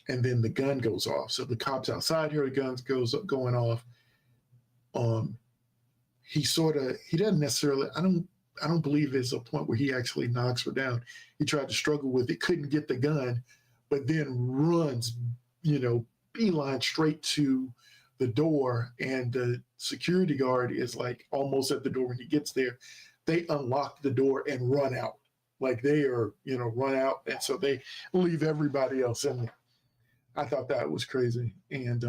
then the gun goes off. So the cops outside here, the guns going off. He doesn't necessarily. I don't believe there's a point where he actually knocks her down. He tried to struggle with it, couldn't get the gun, but then runs, beeline straight to the door, and the security guard is like almost at the door when he gets there. They unlock the door and run out. Like they are, run out. And so they leave everybody else in there. I thought that was crazy. And,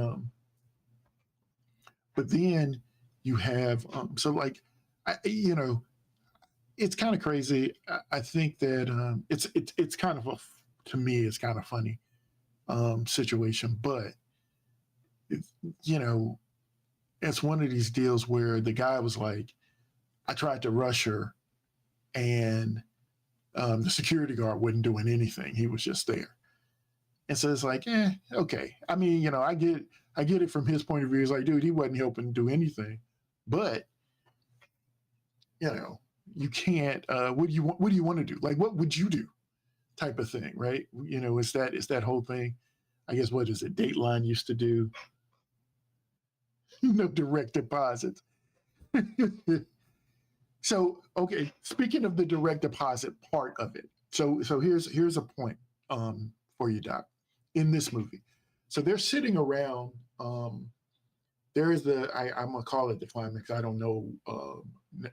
but then you have, it's kind of crazy. I think that it's kind of to me, it's kind of funny situation, but it's one of these deals where the guy was like, I tried to rush her, and the security guard wasn't doing anything. He was just there. And so it's like, okay. I mean, I get it from his point of view. It's like, dude, he wasn't helping do anything. But, you can't, what do you want to do? Like, what would you do? Type of thing, right? It's that whole thing. I guess, what is it? Dateline used to do. No direct deposits. So, okay, speaking of the direct deposit part of it. So here's a point for you, Doc, in this movie. So they're sitting around, there is I'm gonna call it the climax. I don't know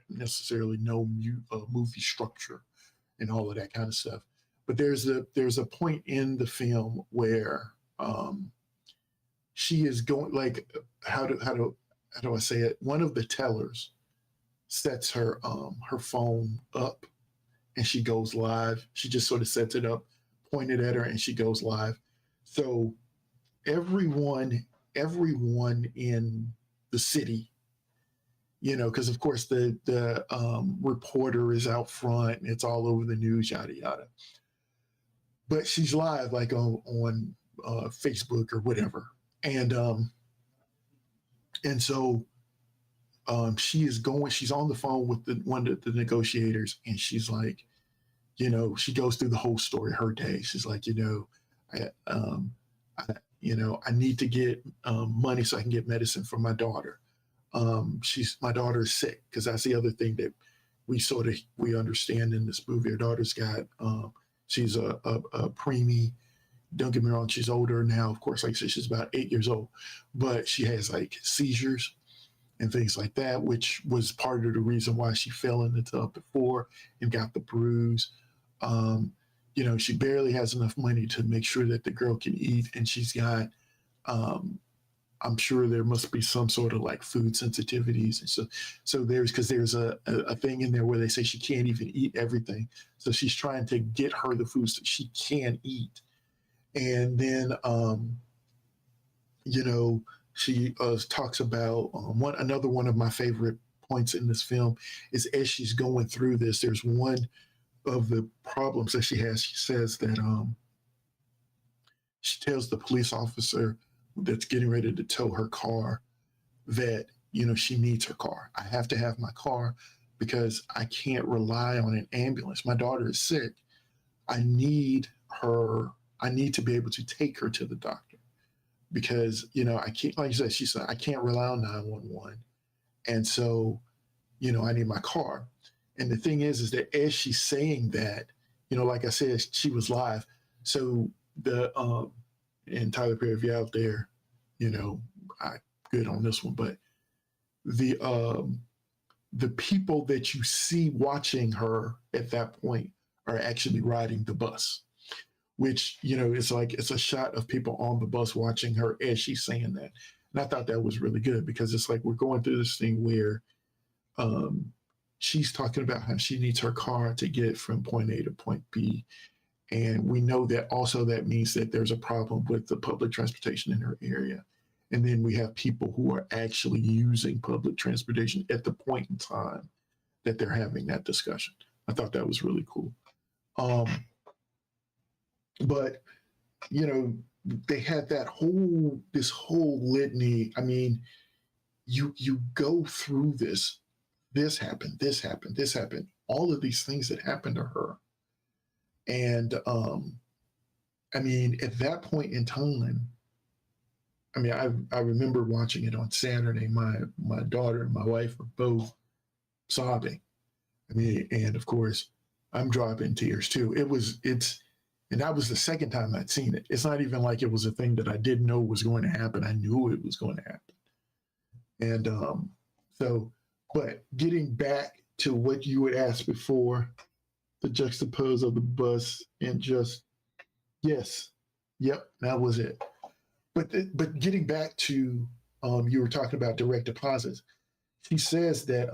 necessarily know movie structure and all of that kind of stuff. But there's a point in the film where she is going, like, how do I say it? One of the tellers sets her her phone up, and she goes live. She just sort of sets it up, pointed at her, and she goes live. So everyone in the city, because of course the reporter is out front and it's all over the news, yada yada. But she's live like on Facebook or whatever, and so she's on the phone with one of the negotiators, and she's like, she goes through the whole story, her day. She's like, I need to get money so I can get medicine for my daughter. My daughter is sick, because that's the other thing that we understand in this movie. Her daughter's got she's a preemie. Don't get me wrong, she's older now. Of course, like I said, she's about 8 years old, but she has like seizures and things like that, which was part of the reason why she fell in the tub before and got the bruise. She barely has enough money to make sure that the girl can eat, and she's got, I'm sure there must be some sort of like food sensitivities, and so there's a thing in there where they say she can't even eat everything, so she's trying to get her the foods that she can eat, and then she talks about another one of my favorite points in this film is, as she's going through this, there's one of the problems that she has. She says that she tells the police officer that's getting ready to tow her car that she needs her car. I have to have my car because I can't rely on an ambulance. My daughter is sick. I need to be able to take her to the doctor, because I can't, like you said, she said, I can't rely on 911, and so I need my car. And the thing is that as she's saying that, like I said, she was live. So and Tyler Perry, if you're out there, I good on this one, but the people that you see watching her at that point are actually riding the bus, which, it's a shot of people on the bus watching her as she's saying that. And I thought that was really good, because it's like we're going through this thing where she's talking about how she needs her car to get from point A to point B. And we know that also that means that there's a problem with the public transportation in her area. And then we have people who are actually using public transportation at the point in time that they're having that discussion. I thought that was really cool. But, they had this whole litany. I mean, you go through this happened, this happened, this happened, all of these things that happened to her. And I mean, at that point in time, I mean, I remember watching it on Saturday. My daughter and my wife were both sobbing. I mean, and of course, I'm dropping tears too. And that was the second time I'd seen it. It's not even like it was a thing that I didn't know was going to happen. I knew it was going to happen. And but getting back to what you had asked before, the juxtapose of the bus and just, yes, yep, that was it. But getting back to, you were talking about direct deposits. She says that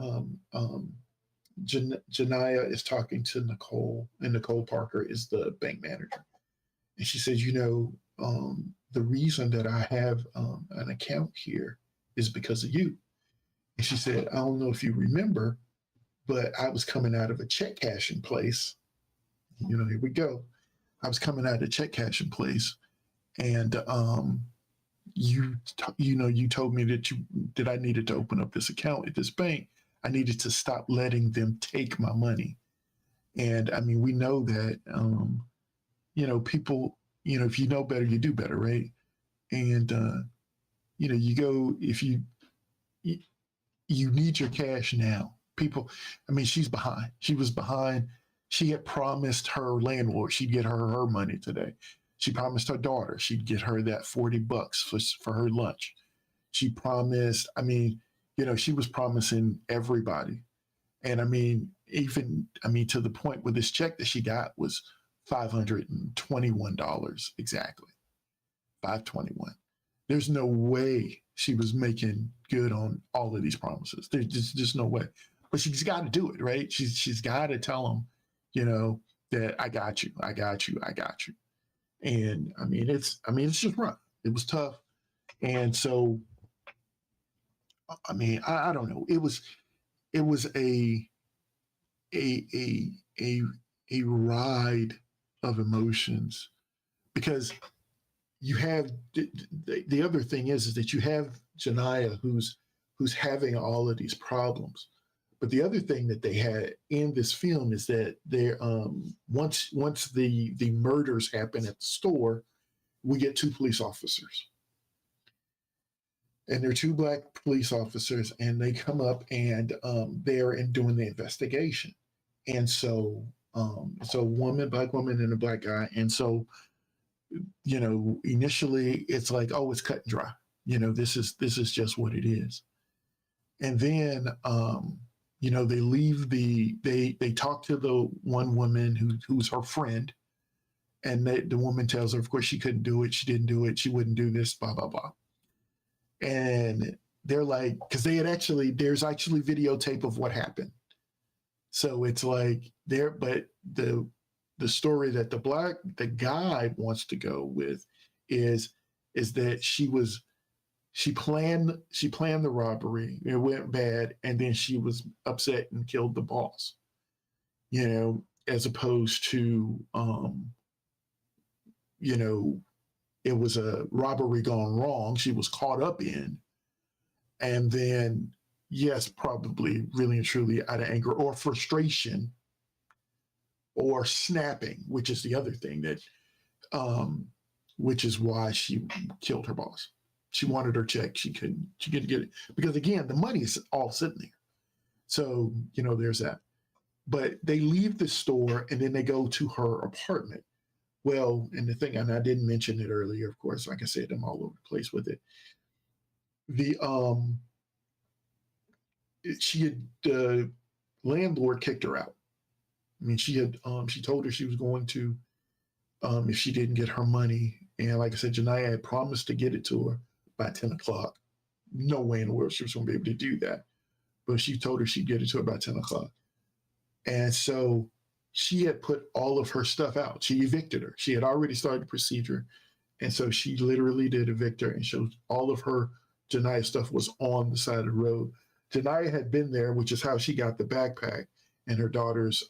Janiyah is talking to Nicole, and Nicole Parker is the bank manager. And she says, the reason that I have an account here is because of you. And she said, I don't know if you remember, but I was coming out of a check cashing place. Here we go. I was coming out of a check cashing place, and you told me that I needed to open up this account at this bank. I needed to stop letting them take my money. And I mean, we know that, people, if you know better, you do better, right? And, you go, if you need your cash now. People, I mean, she's behind. She was behind. She had promised her landlord she'd get her money today. She promised her daughter she'd get her that $40 for her lunch. She promised, she was promising everybody. And to the point where this check that she got was $521 exactly. $521. There's no way she was making good on all of these promises. There's just no way. But she's got to do it, right? She's got to tell them, that I got you, I got you, I got you. And it's just rough. It was tough. And so, I don't know. It was a, a, a, a ride of emotions because you have the other thing is that you have Janiyah who's having all of these problems. But the other thing that they had in this film is that there once the murders happen at the store, we get two police officers. And they're two black police officers, and they come up and they're doing the investigation. And so so black woman and a black guy. And so, initially it's like, oh, it's cut and dry. This is just what it is. And then they leave they talk to the one woman who's her friend, and the woman tells her, of course, she couldn't do it, she didn't do it, she wouldn't do this, blah blah blah. And they're like, because there's actually videotape of what happened. So it's like but the story that the guy wants to go with is that she planned the robbery. It went bad, and then she was upset and killed the boss. As opposed to it was a robbery gone wrong. She was caught up in, and then yes, probably really and truly out of anger or frustration or snapping, which is the other thing that, which is why she killed her boss. She wanted her check. She couldn't get it because again, the money is all sitting there. So, there's that. But they leave the store and then they go to her apartment. Well, and the thing, and I didn't mention it earlier, of course, like I said, I'm all over the place with it. The landlord kicked her out. She told her she was going to, if she didn't get her money. And like I said, Janiyah had promised to get it to her by 10 o'clock. No way in the world she was going to be able to do that. But she told her she'd get it to her by 10 o'clock. And so she had put all of her stuff out. She evicted her. She had already started the procedure. And so she literally did evict her and showed all of her Janiyah stuff was on the side of the road. Janiyah had been there, which is how she got the backpack and her daughter's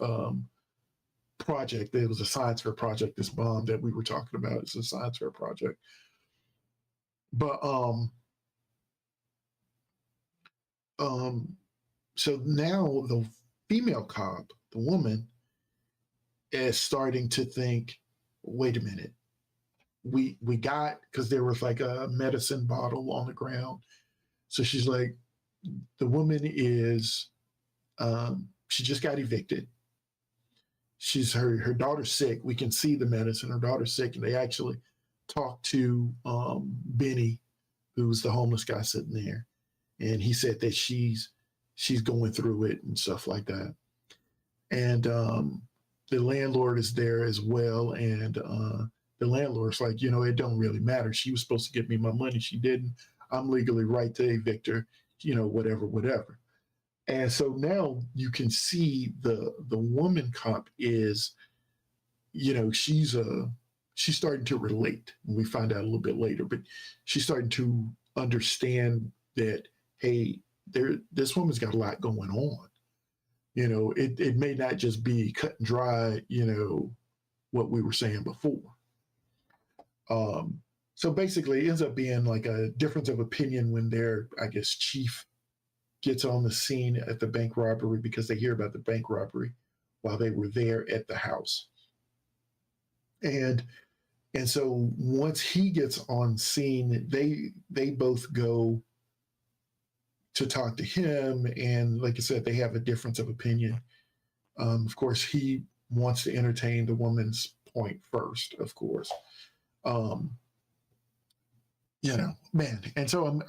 project. It was a science fair project, this bomb that we were talking about. It's a science fair project. But so now the female cop, the woman, is starting to think, wait a minute. We got, because there was like a medicine bottle on the ground. So she's like, the woman is, she just got evicted. She's her daughter's sick. We can see the medicine. Her daughter's sick, and they actually talked to Benny, who's the homeless guy sitting there, and he said that she's going through it and stuff like that. And the landlord is there as well, and the landlord's like, it don't really matter. She was supposed to give me my money. She didn't. I'm legally right to evict her, whatever. And so now you can see the woman cop is, she's starting to relate. And we find out a little bit later, but she's starting to understand that, hey, this woman's got a lot going on. It may not just be cut and dry, what we were saying before. So basically it ends up being like a difference of opinion when their, I guess, chief gets on the scene at the bank robbery because they hear about the bank robbery while they were there at the house. And so once he gets on scene, they both go to talk to him. And like I said, they have a difference of opinion. Of course, he wants to entertain the woman's point first, of course. Man. And so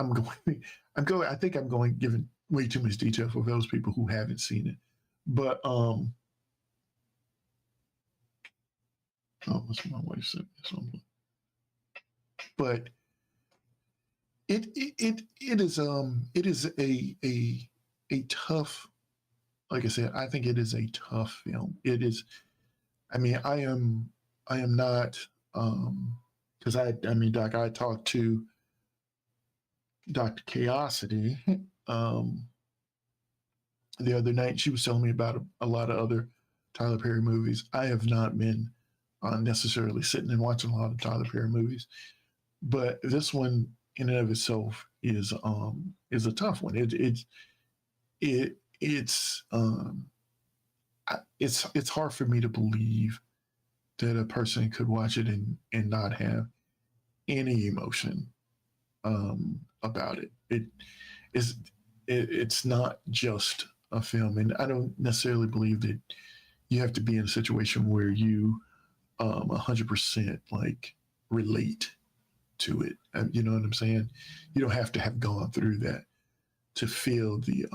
I think I'm going giving way too much detail for those people who haven't seen it. But what's my wife said this one? But it is a tough like I said, I think it is a tough film. It is. I mean, I am not, because I mean, Doc, I talked to Dr. Chaosity the other night. She was telling me about a lot of other Tyler Perry movies. I have not been necessarily sitting and watching a lot of Tyler Perry movies, but this one in and of itself is a tough one. It's hard for me to believe that a person could watch it and not have any emotion about it. It's not just a film, and I don't necessarily believe that you have to be in a situation where you 100% like relate to it. You know what I'm saying? You don't have to have gone through that to feel the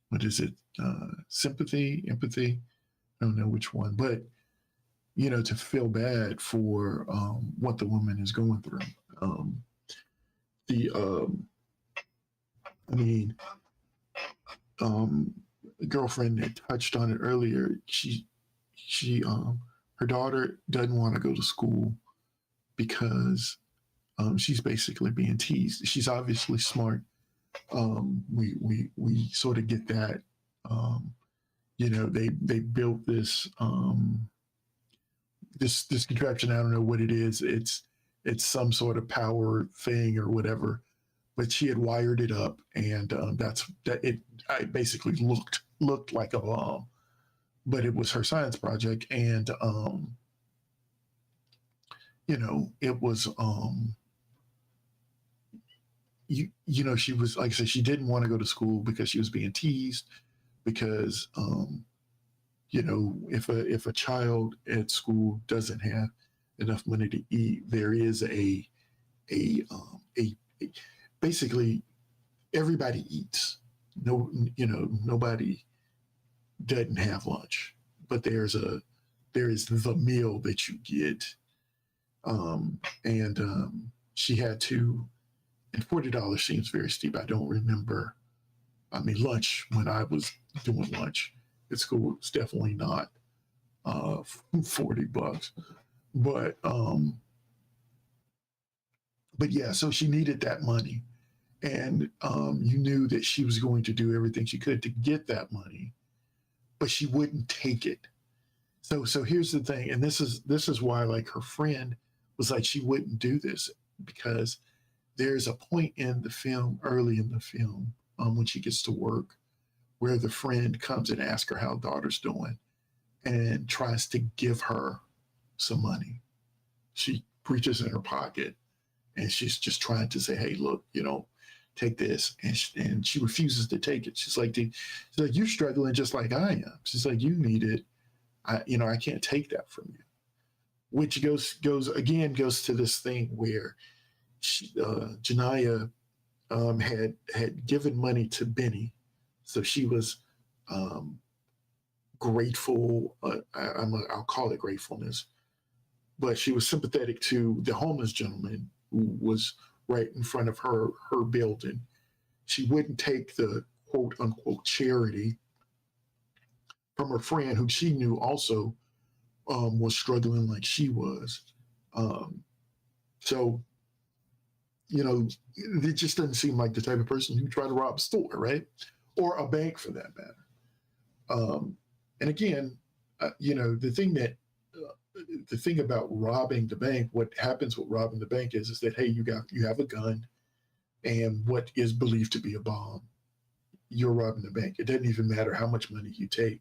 what is it? Sympathy, empathy. I don't know which one, but to feel bad for what the woman is going through. I mean, the girlfriend that touched on it earlier. Her daughter doesn't want to go to school because she's basically being teased. She's obviously smart. We sort of get that. They built this this contraption. I don't know what it is. It's some sort of power thing or whatever. But she had wired it up, and I basically looked like a bomb, but it was her science project, and it was she was, like I said, she didn't want to go to school because she was being teased because if a child at school doesn't have enough money to eat, there is a basically everybody eats. Nobody doesn't have lunch, but there is the meal that you get. She had to, and $40 seems very steep. I don't remember. I mean, lunch, when I was doing lunch at school, it's definitely not $40. But yeah, so she needed that money. And you knew that she was going to do everything she could to get that money, but she wouldn't take it. So here's the thing, and this is why, like, her friend was like, she wouldn't do this, because there's a point in the film, early in the film, when she gets to work, where the friend comes and asks her how daughter's doing and tries to give her some money. She reaches in her pocket and she's just trying to say, hey, look, take this. And she refuses to take it. She's like, you're struggling just like I am. She's like, you need it. I can't take that from you. Which goes to this thing where Janiyah had given money to Benny, so she was grateful. I'll call it gratefulness, but she was sympathetic to the homeless gentleman who was right in front of her building. She wouldn't take the quote unquote charity from her friend, who she knew also was struggling like she was. So it just doesn't seem like the type of person who tried to rob a store, right? Or a bank, for that matter. And again, the thing about robbing the bank, what happens with robbing the bank is that, hey, you have a gun and what is believed to be a bomb. You're robbing the bank. It doesn't even matter how much money you take.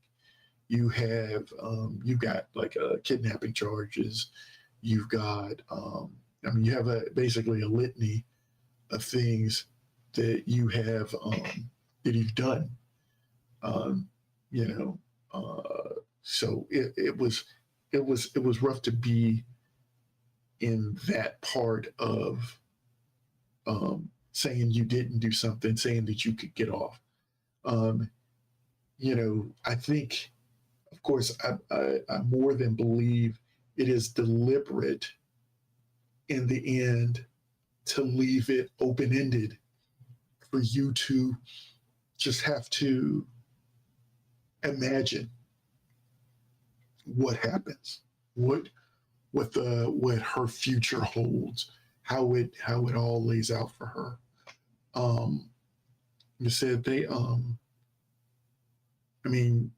You got like kidnapping charges. You've got, you have basically a litany of things that you have that you've done. So it was rough to be in that part of saying you didn't do something, saying that you could get off. I think, of course, I more than believe it is deliberate in the end to leave it open-ended for you to just have to imagine what happens, what her future holds, how it all lays out for her. You said they I mean,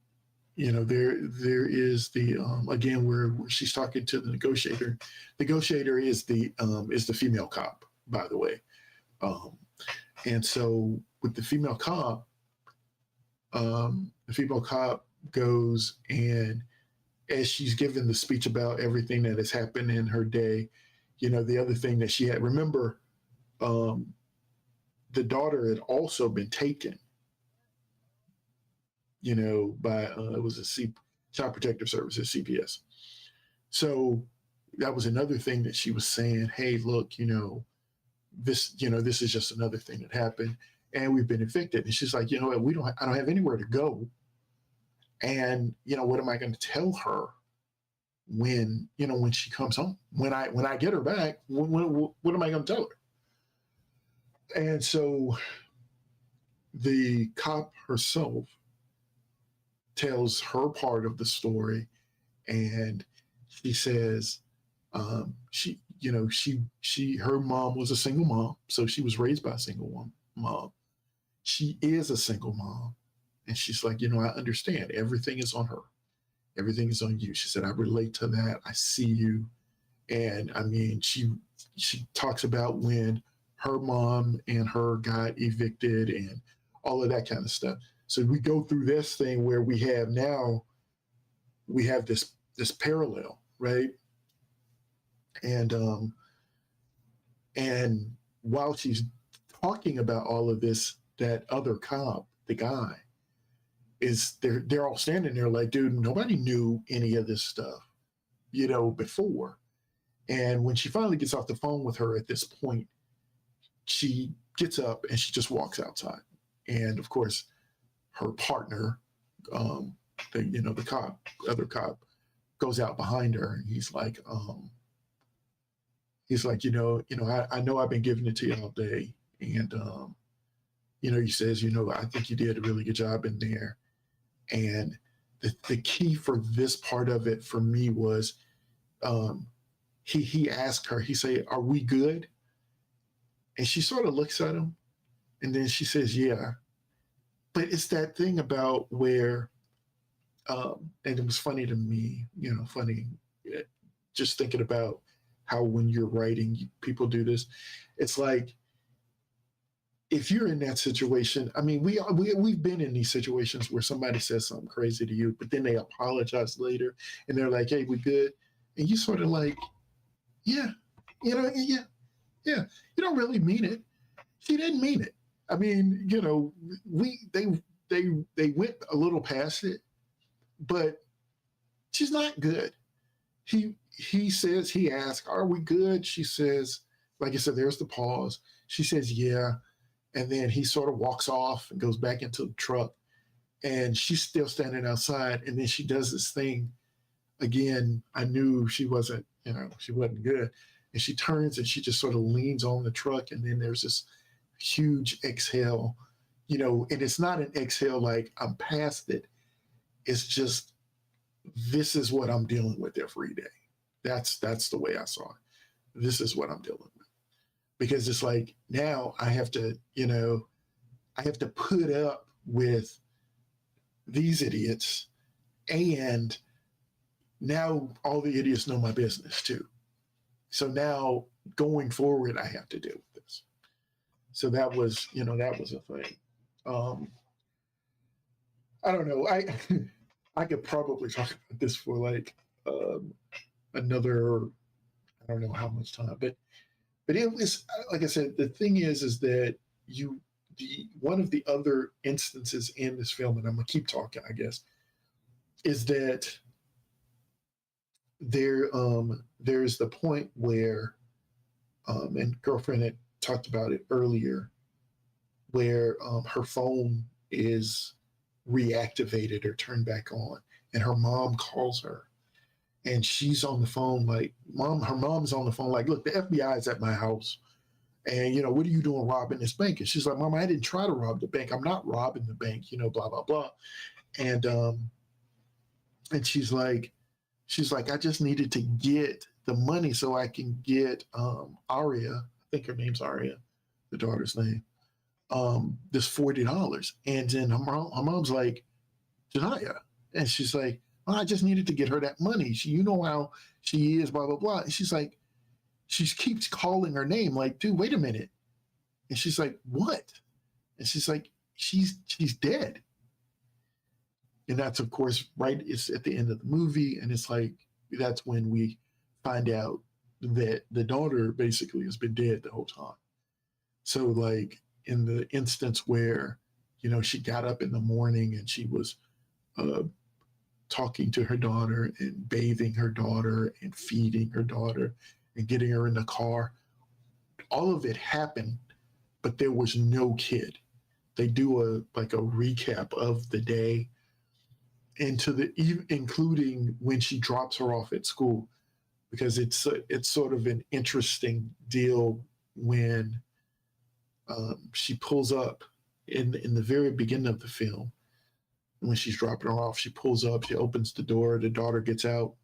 there is the again where she's talking to the negotiator. Negotiator is the female cop, by the way. And so with the female cop goes, and as she's given the speech about everything that has happened in her day, the other thing that she had, remember, the daughter had also been taken, by it was a Child Protective Services, CPS. So that was another thing that she was saying, hey, look, this is just another thing that happened, and we've been evicted. And she's like, I don't have anywhere to go. And, what am I going to tell her when she comes home, when I get her back, what am I going to tell her? And so the cop herself tells her part of the story, and she says, her mom was a single mom, so she was raised by a single mom. She is a single mom, and she's like, I understand. Everything is on her. Everything is on you. She said, I relate to that. I see you. And I mean, she talks about when her mom and her got evicted and all of that kind of stuff. So we go through this thing where we have this parallel, right? And while she's talking about all of this, that other cop, the guy, they're all standing there like, dude, nobody knew any of this stuff, before. And when she finally gets off the phone with her at this point, she gets up and she just walks outside. And of course, her partner, the other cop, goes out behind her, and he's like, I know I've been giving it to you all day, and he says, I think you did a really good job in there. And the key for this part of it for me was, he asked her, he said, "Are we good?" And she sort of looks at him, and then she says, "Yeah." But it's that thing about where, and it was funny to me, just thinking about how when you're writing, people do this. It's like, if you're in that situation, I mean, we've been in these situations where somebody says something crazy to you, but then they apologize later, and they're like, "Hey, we good?" And you sort of like, "Yeah, yeah. You don't really mean it. She didn't mean it. I mean, they went a little past it, but she's not good." He says, he asks, "Are we good?" She says, like I said, there's the pause. She says, "Yeah." And then he sort of walks off and goes back into the truck, and she's still standing outside. And then she does this thing again. I knew she wasn't good. And she turns and she just sort of leans on the truck. And then there's this huge exhale, and it's not an exhale like I'm past it. It's just, this is what I'm dealing with every day. That's the way I saw it. This is what I'm dealing with. Because it's like, now I have to put up with these idiots, and now all the idiots know my business too. So now going forward, I have to deal with this. So that was a thing. I don't know. I could probably talk about this for like another, I don't know how much time, but it was, like I said, the thing is that one of the other instances in this film, and I'm gonna keep talking, I guess, is that there's the point where, and girlfriend had talked about it earlier, where her phone is reactivated or turned back on, and her mom calls her, and she's on the phone like, her mom's on the phone like, "Look, the FBI is at my house, and what are you doing robbing this bank?" And she's like, "Mom, I didn't try to rob the bank. I'm not robbing the bank, blah, blah, blah." and she's like, I just needed to get the money so I can get Aria, I think her name's Aria, the daughter's name, this $40. And then her mom's like, Janaya. And she's like, oh, I just needed to get her that money. You know how she is, blah, blah, blah. And she's like, she keeps calling her name, like, dude, wait a minute. And she's like, what? And she's like, she's dead. And that's, of course, right. It's at the end of the movie. And it's like, that's when we find out that the daughter basically has been dead the whole time. So, like, in the instance where, she got up in the morning and she was talking to her daughter and bathing her daughter and feeding her daughter and getting her in the car, all of it happened, but there was no kid. They do a recap of the day, including when she drops her off at school, because it's sort of an interesting deal when she pulls up in the very beginning of the film. When she's dropping her off, she pulls up, she opens the door, the daughter gets out,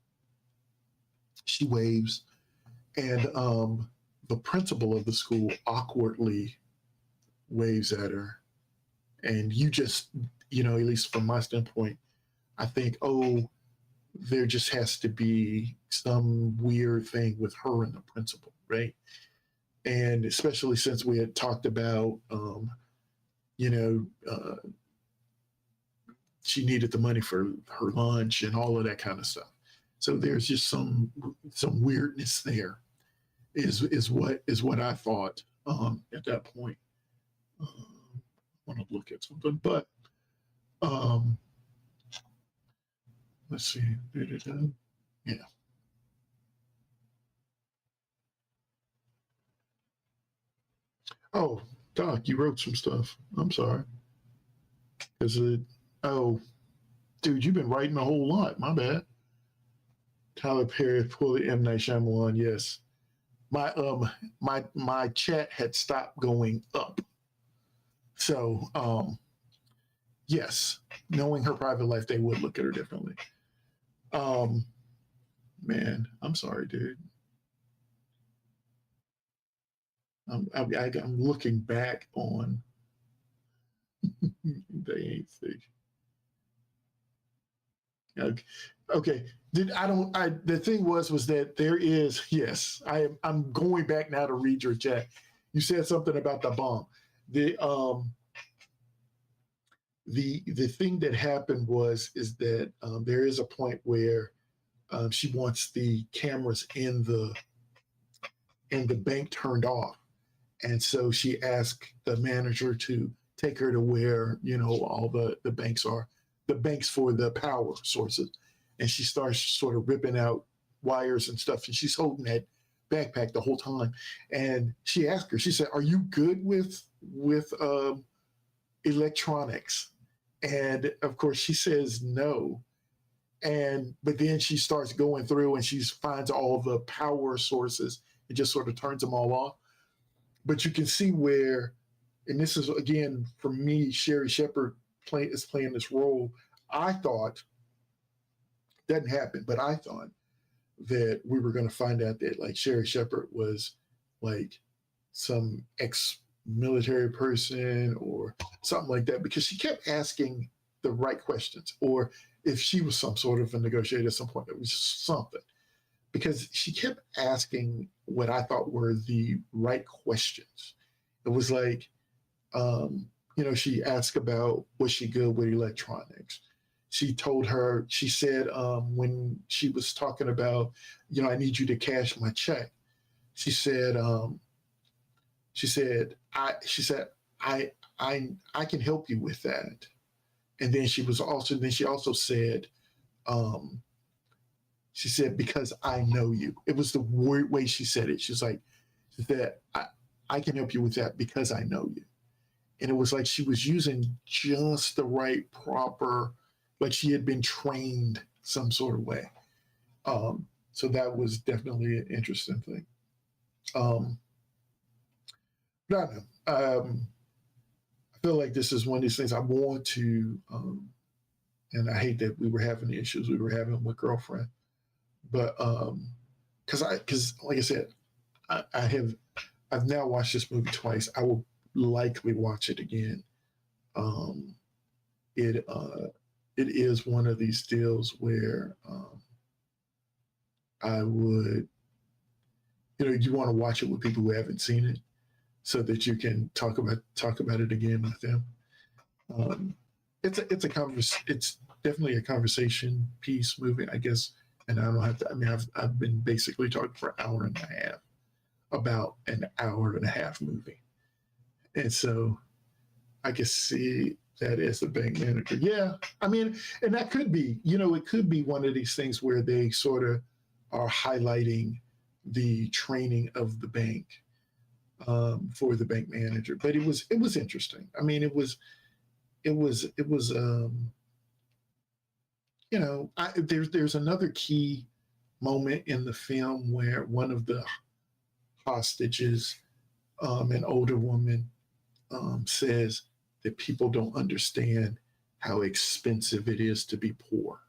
she waves, and the principal of the school awkwardly waves at her. And you just, at least from my standpoint, I think, oh, there just has to be some weird thing with her and the principal, right? And especially since we had talked about, she needed the money for her lunch and all of that kind of stuff. So there's just some weirdness there, is what I thought at that point. I want to look at something, but let's see. Yeah. Oh, Doc, you wrote some stuff. I'm sorry. Dude, you've been writing a whole lot. My bad. Tyler Perry, Fully, M. Night Shyamalan. Yes. My chat had stopped going up. So, yes, knowing her private life, they would look at her differently. Man, I'm sorry, dude. I'm looking back on the 8th stage. Okay. The thing was that there is, yes, I'm going back now to read your chat. You said something about the bomb. The thing that happened is that there is a point where she wants the cameras in the bank turned off. And so she asked the manager to take her to where, all the banks are, the banks for the power sources. And she starts sort of ripping out wires and stuff. And she's holding that backpack the whole time. And she asked her, she said, are you good with electronics? And of course she says no. But then she starts going through and she finds all the power sources and just sort of turns them all off. But you can see where, and this is again for me, Sherry Shepherd is playing this role. I thought, doesn't happen, but I thought that we were going to find out that like Sherry Shepherd was like some ex-military person or something like that, because she kept asking the right questions, or if she was some sort of a negotiator at some point, it was just something. Because she kept asking what I thought were the right questions. It was like, she asked about, was she good with electronics? She said, when she was talking about, I need you to cash my check. She said, I can help you with that. And then she also said, she said, because I know you. It was the way she said it. She's like, I can help you with that because I know you. And it was like she was using just the right proper, like she had been trained some sort of way. So that was definitely an interesting thing. But I don't know. I feel like this is one of these things I want to and I hate that we were having the issues we were having with girlfriend, but because like I said, I've now watched this movie twice. I will likely watch it again. Um, it is one of these deals where I would, you want to watch it with people who haven't seen it, so that you can talk about it again with them. It's definitely a conversation piece movie, I guess. And I don't have to. I mean, I've been basically talking for an hour and a half about an hour and a half movie, and so I can see that as the bank manager. Yeah, I mean, and that could be, it could be one of these things where they sort of are highlighting the training of the bank for the bank manager. But it was interesting. I mean, there's another key moment in the film where one of the hostages, an older woman, says that people don't understand how expensive it is to be poor.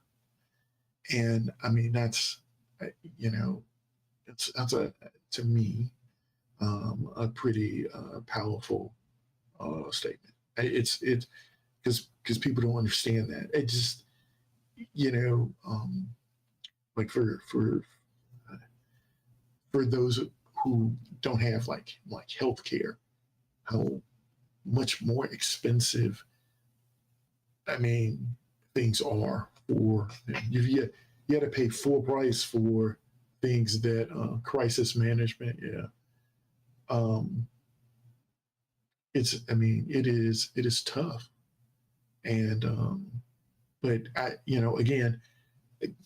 And I mean, that's to me a pretty powerful statement. It's because people don't understand that. It just like for those who don't have like healthcare, how much more expensive, I mean, things are for you had to pay full price for things that crisis management. Yeah. It is tough. And but again,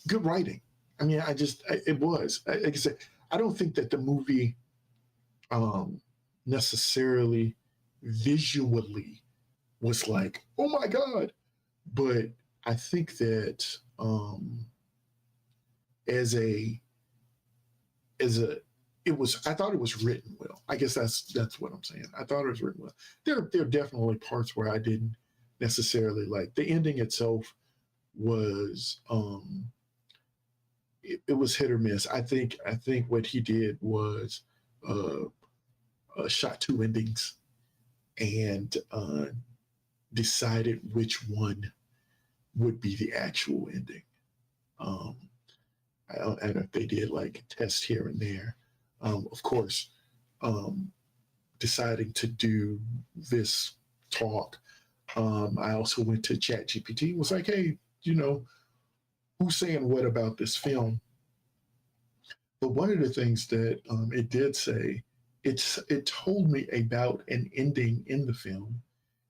good writing. I mean, it was, like I said, I don't think that the movie necessarily visually was like, oh my God, but I think that I thought it was written well. I guess that's what I'm saying. I thought it was written well. There are definitely parts where I didn't necessarily like. The ending itself was it was hit or miss. I think what he did was shot two endings and decided which one would be the actual ending. I don't know if they did like tests here and there. Of course, deciding to do this talk, I also went to ChatGPT and was like, hey, who's saying what about this film? But one of the things that it did say, it told me about an ending in the film.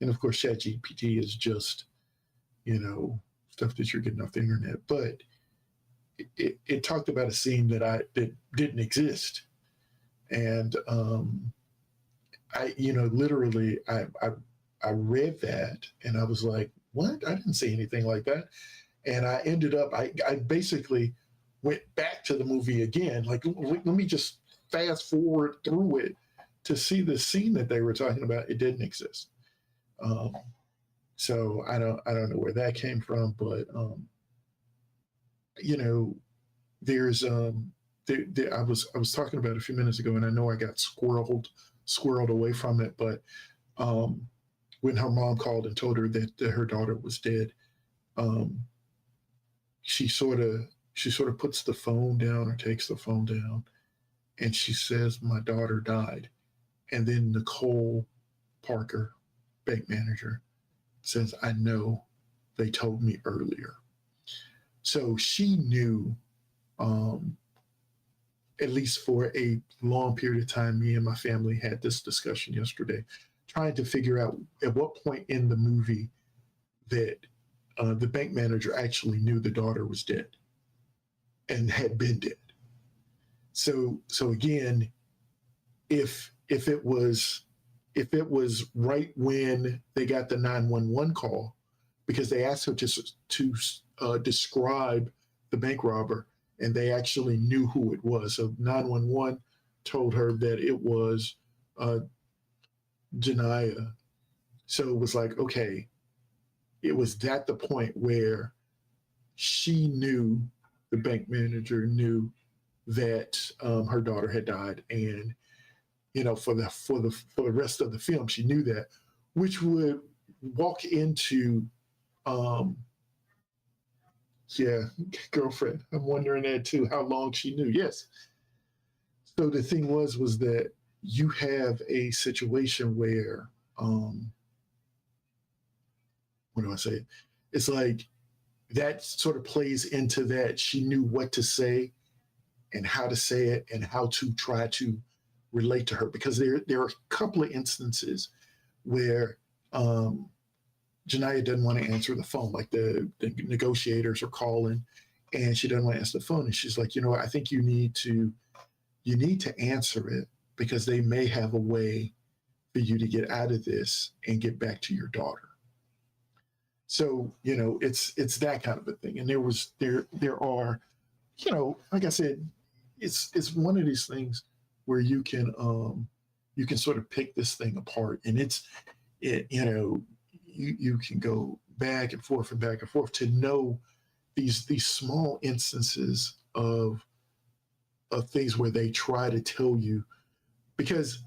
And of course, ChatGPT is just, stuff that you're getting off the internet. But it talked about a scene that didn't exist. And literally I read that and I was like, what? I didn't see anything like that. And I ended up, I basically went back to the movie again. Like, let me just fast forward through it to see the scene that they were talking about. It didn't exist. So I don't know where that came from, but there's I was talking about a few minutes ago, and I know I got squirreled away from it, but when her mom called and told her that her daughter was dead, she sort of puts the phone down or takes the phone down, and she says, "My daughter died." And then Nicole Parker, bank manager, says, "I know, they told me earlier." So she knew, at least for a long period of time. Me and my family had this discussion yesterday, trying to figure out at what point in the movie that the bank manager actually knew the daughter was dead and had been dead. So again, if it was right when they got the 911 call, because they asked her to describe the bank robber, and they actually knew who it was. So 911 told her that it was Janiyah. So it was like, okay, it was at the point where she knew, the bank manager knew that her daughter had died, and for the rest of the film, she knew that, which would walk into, yeah, girlfriend. I'm wondering that too, how long she knew. Yes. So the thing was that you have a situation where, what do I say? It's like that sort of plays into that. She knew what to say and how to say it and how to try to relate to her, because there are a couple of instances where Janiyah doesn't want to answer the phone, like the negotiators are calling and she doesn't want to answer the phone. And she's like, I think you need to answer it, because they may have a way for you to get out of this and get back to your daughter. So, it's that kind of a thing. And there are, like I said, it's one of these things where you can sort of pick this thing apart, and you can go back and forth to know these small instances of things where they try to tell you, because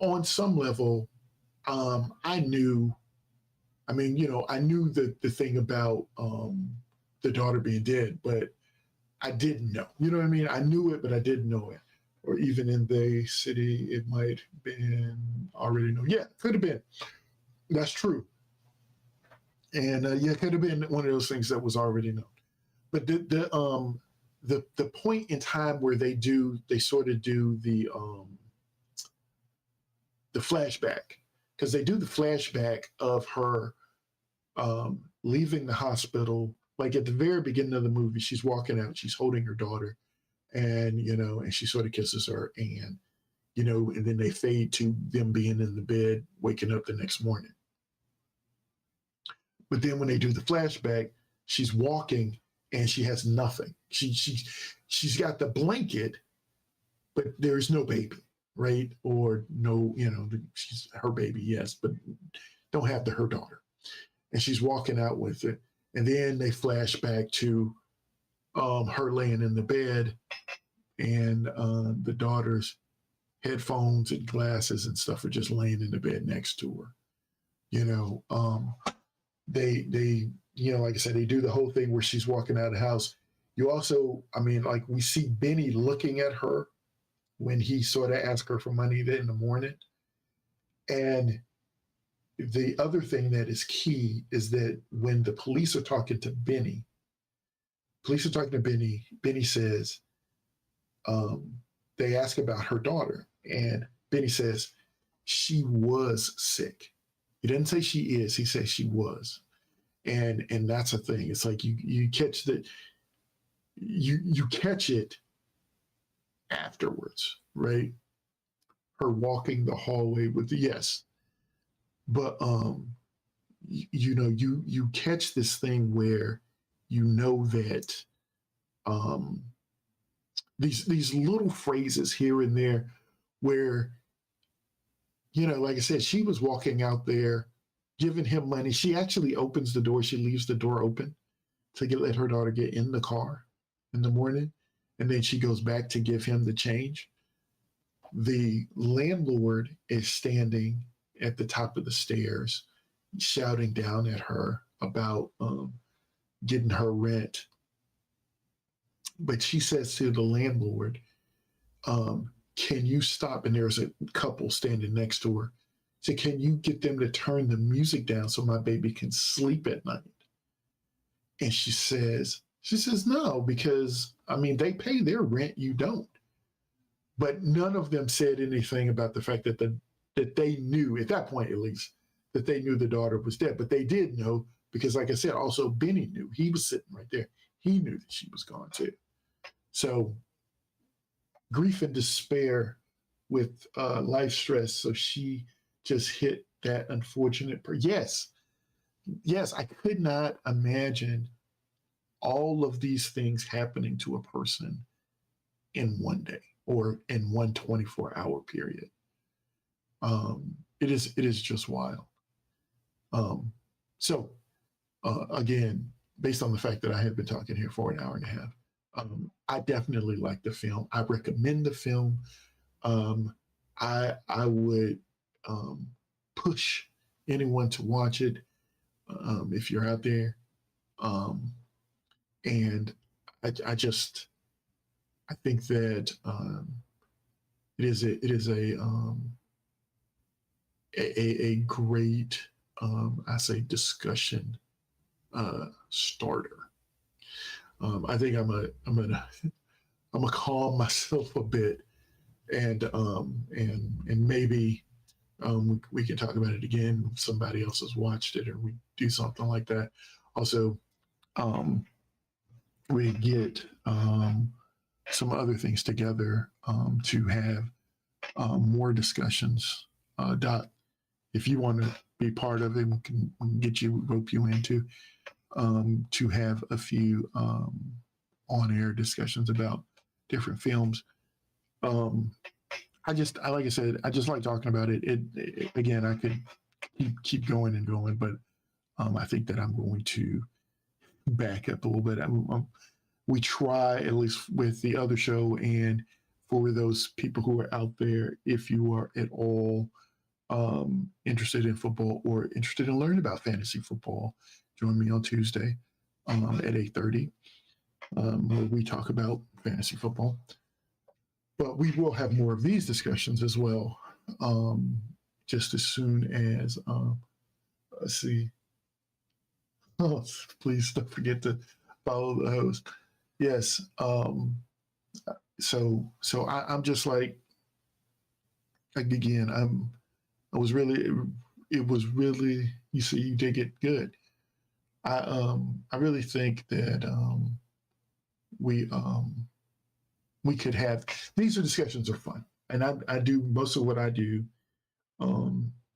on some level, I knew the thing about the daughter being dead, but I didn't know. You know what I mean? I knew it, but I didn't know it. Or even in the city, it might have been already known. Yeah, could have been. That's true. And it could have been one of those things that was already known. But the point in time where they sort of do the flashback, because they do the flashback of her leaving the hospital. Like at the very beginning of the movie, she's walking out, she's holding her daughter, and and she sort of kisses her, and and then they fade to them being in the bed, waking up the next morning. But then when they do the flashback, she's walking and she has nothing. She's got the blanket, but there's no baby, right? Or no, she's her baby, yes, but don't have her daughter. And she's walking out with it. And then they flash back to her laying in the bed, and the daughter's headphones and glasses and stuff are just laying in the bed next to her. They like I said, they do the whole thing where she's walking out of the house. You also, like we see Benny looking at her when he sort of asks her for money in the morning. And the other thing that is key is that when the police are talking to Benny, Benny says, they ask about her daughter, and Benny says, she was sick. He didn't say she is, he says she was. And that's a thing. It's like you catch that, you catch it afterwards, right? Her walking the hallway with the yes. But you catch this thing where that these little phrases here and there where like I said, she was walking out there giving him money. She actually opens the door. She leaves the door open to let her daughter get in the car in the morning, and then she goes back to give him the change. The landlord is standing at the top of the stairs shouting down at her about getting her rent. But she says to the landlord, can you stop? And there's a couple standing next to her. So can you get them to turn the music down so my baby can sleep at night? And she says, no, because they pay their rent, you don't. But none of them said anything about the fact that that they knew, at that point at least, that they knew the daughter was dead. But they did know, because like I said, also Benny knew. He was sitting right there. He knew that she was gone too. So grief and despair with life stress. So she just hit that unfortunate yes, I could not imagine all of these things happening to a person in one day or in one 24-hour period. It is just wild. So again, based on the fact that I have been talking here for an hour and a half, I definitely like the film. I recommend the film. I would push anyone to watch it if you're out there. And I think that it is a great I say discussion starter. I think I'm gonna calm myself a bit and maybe we can talk about it again if somebody else has watched it or we do something like that. Also, we get some other things together to have more discussions. Dot, if you want to be part of it, we can rope you into to have a few on-air discussions about different films. Like I said, I just like talking about it. Again, I could keep going and going, but I think that I'm going to back up a little bit. We try, at least with the other show, and for those people who are out there, if you are at all interested in football or interested in learning about fantasy football, join me on Tuesday at 8:30, where we talk about fantasy football. But we will have more of these discussions as well, just as soon as, let's see. Oh, please don't forget to follow the host. Yes. So I'm just like again, it was really, you see, you did it good. I really think that we could have, these discussions are fun. And I do most of what I do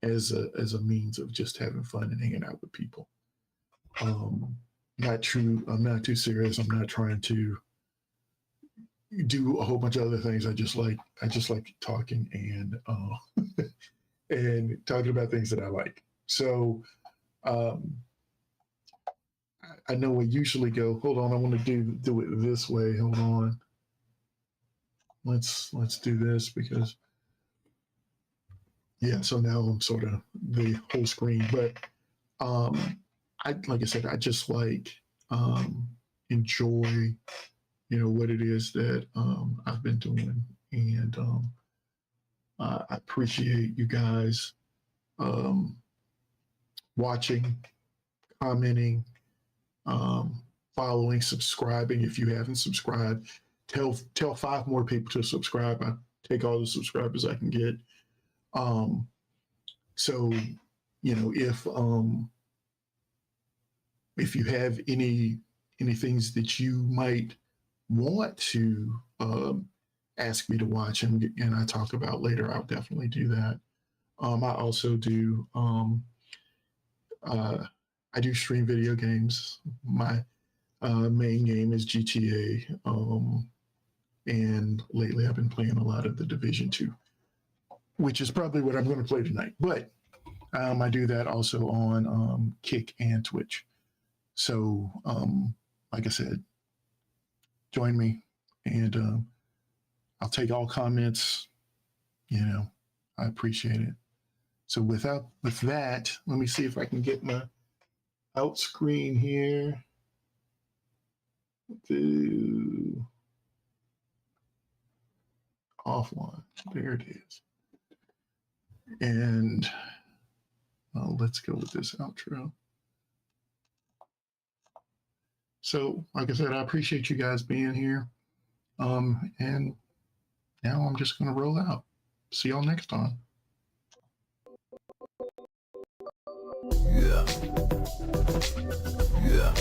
as a means of just having fun and hanging out with people. I'm not too serious. I'm not trying to do a whole bunch of other things. I just like talking and and talking about things that I like. So I know we usually go, hold on, I want to do it this way. Hold on. Let's do this because yeah, so now I'm sort of the whole screen. But like I said, I just like enjoy, what it is that I've been doing. And I appreciate you guys watching, commenting, following, subscribing. If you haven't subscribed, tell 5 more people to subscribe. I take all the subscribers I can get. So, if you have any things that you might want to ask me to watch and I talk about later, I'll definitely do that. I also do I do stream video games. My main game is GTA, and lately I've been playing a lot of the Division 2, which is probably what I'm going to play tonight. But I do that also on Kick and Twitch. So, like I said, join me, and I'll take all comments. I appreciate it. So with that, let me see if I can get my out screen here. To offline. There it is. And let's go with this outro. So, like I said, I appreciate you guys being here. And now I'm just going to roll out. See y'all next time. Yeah.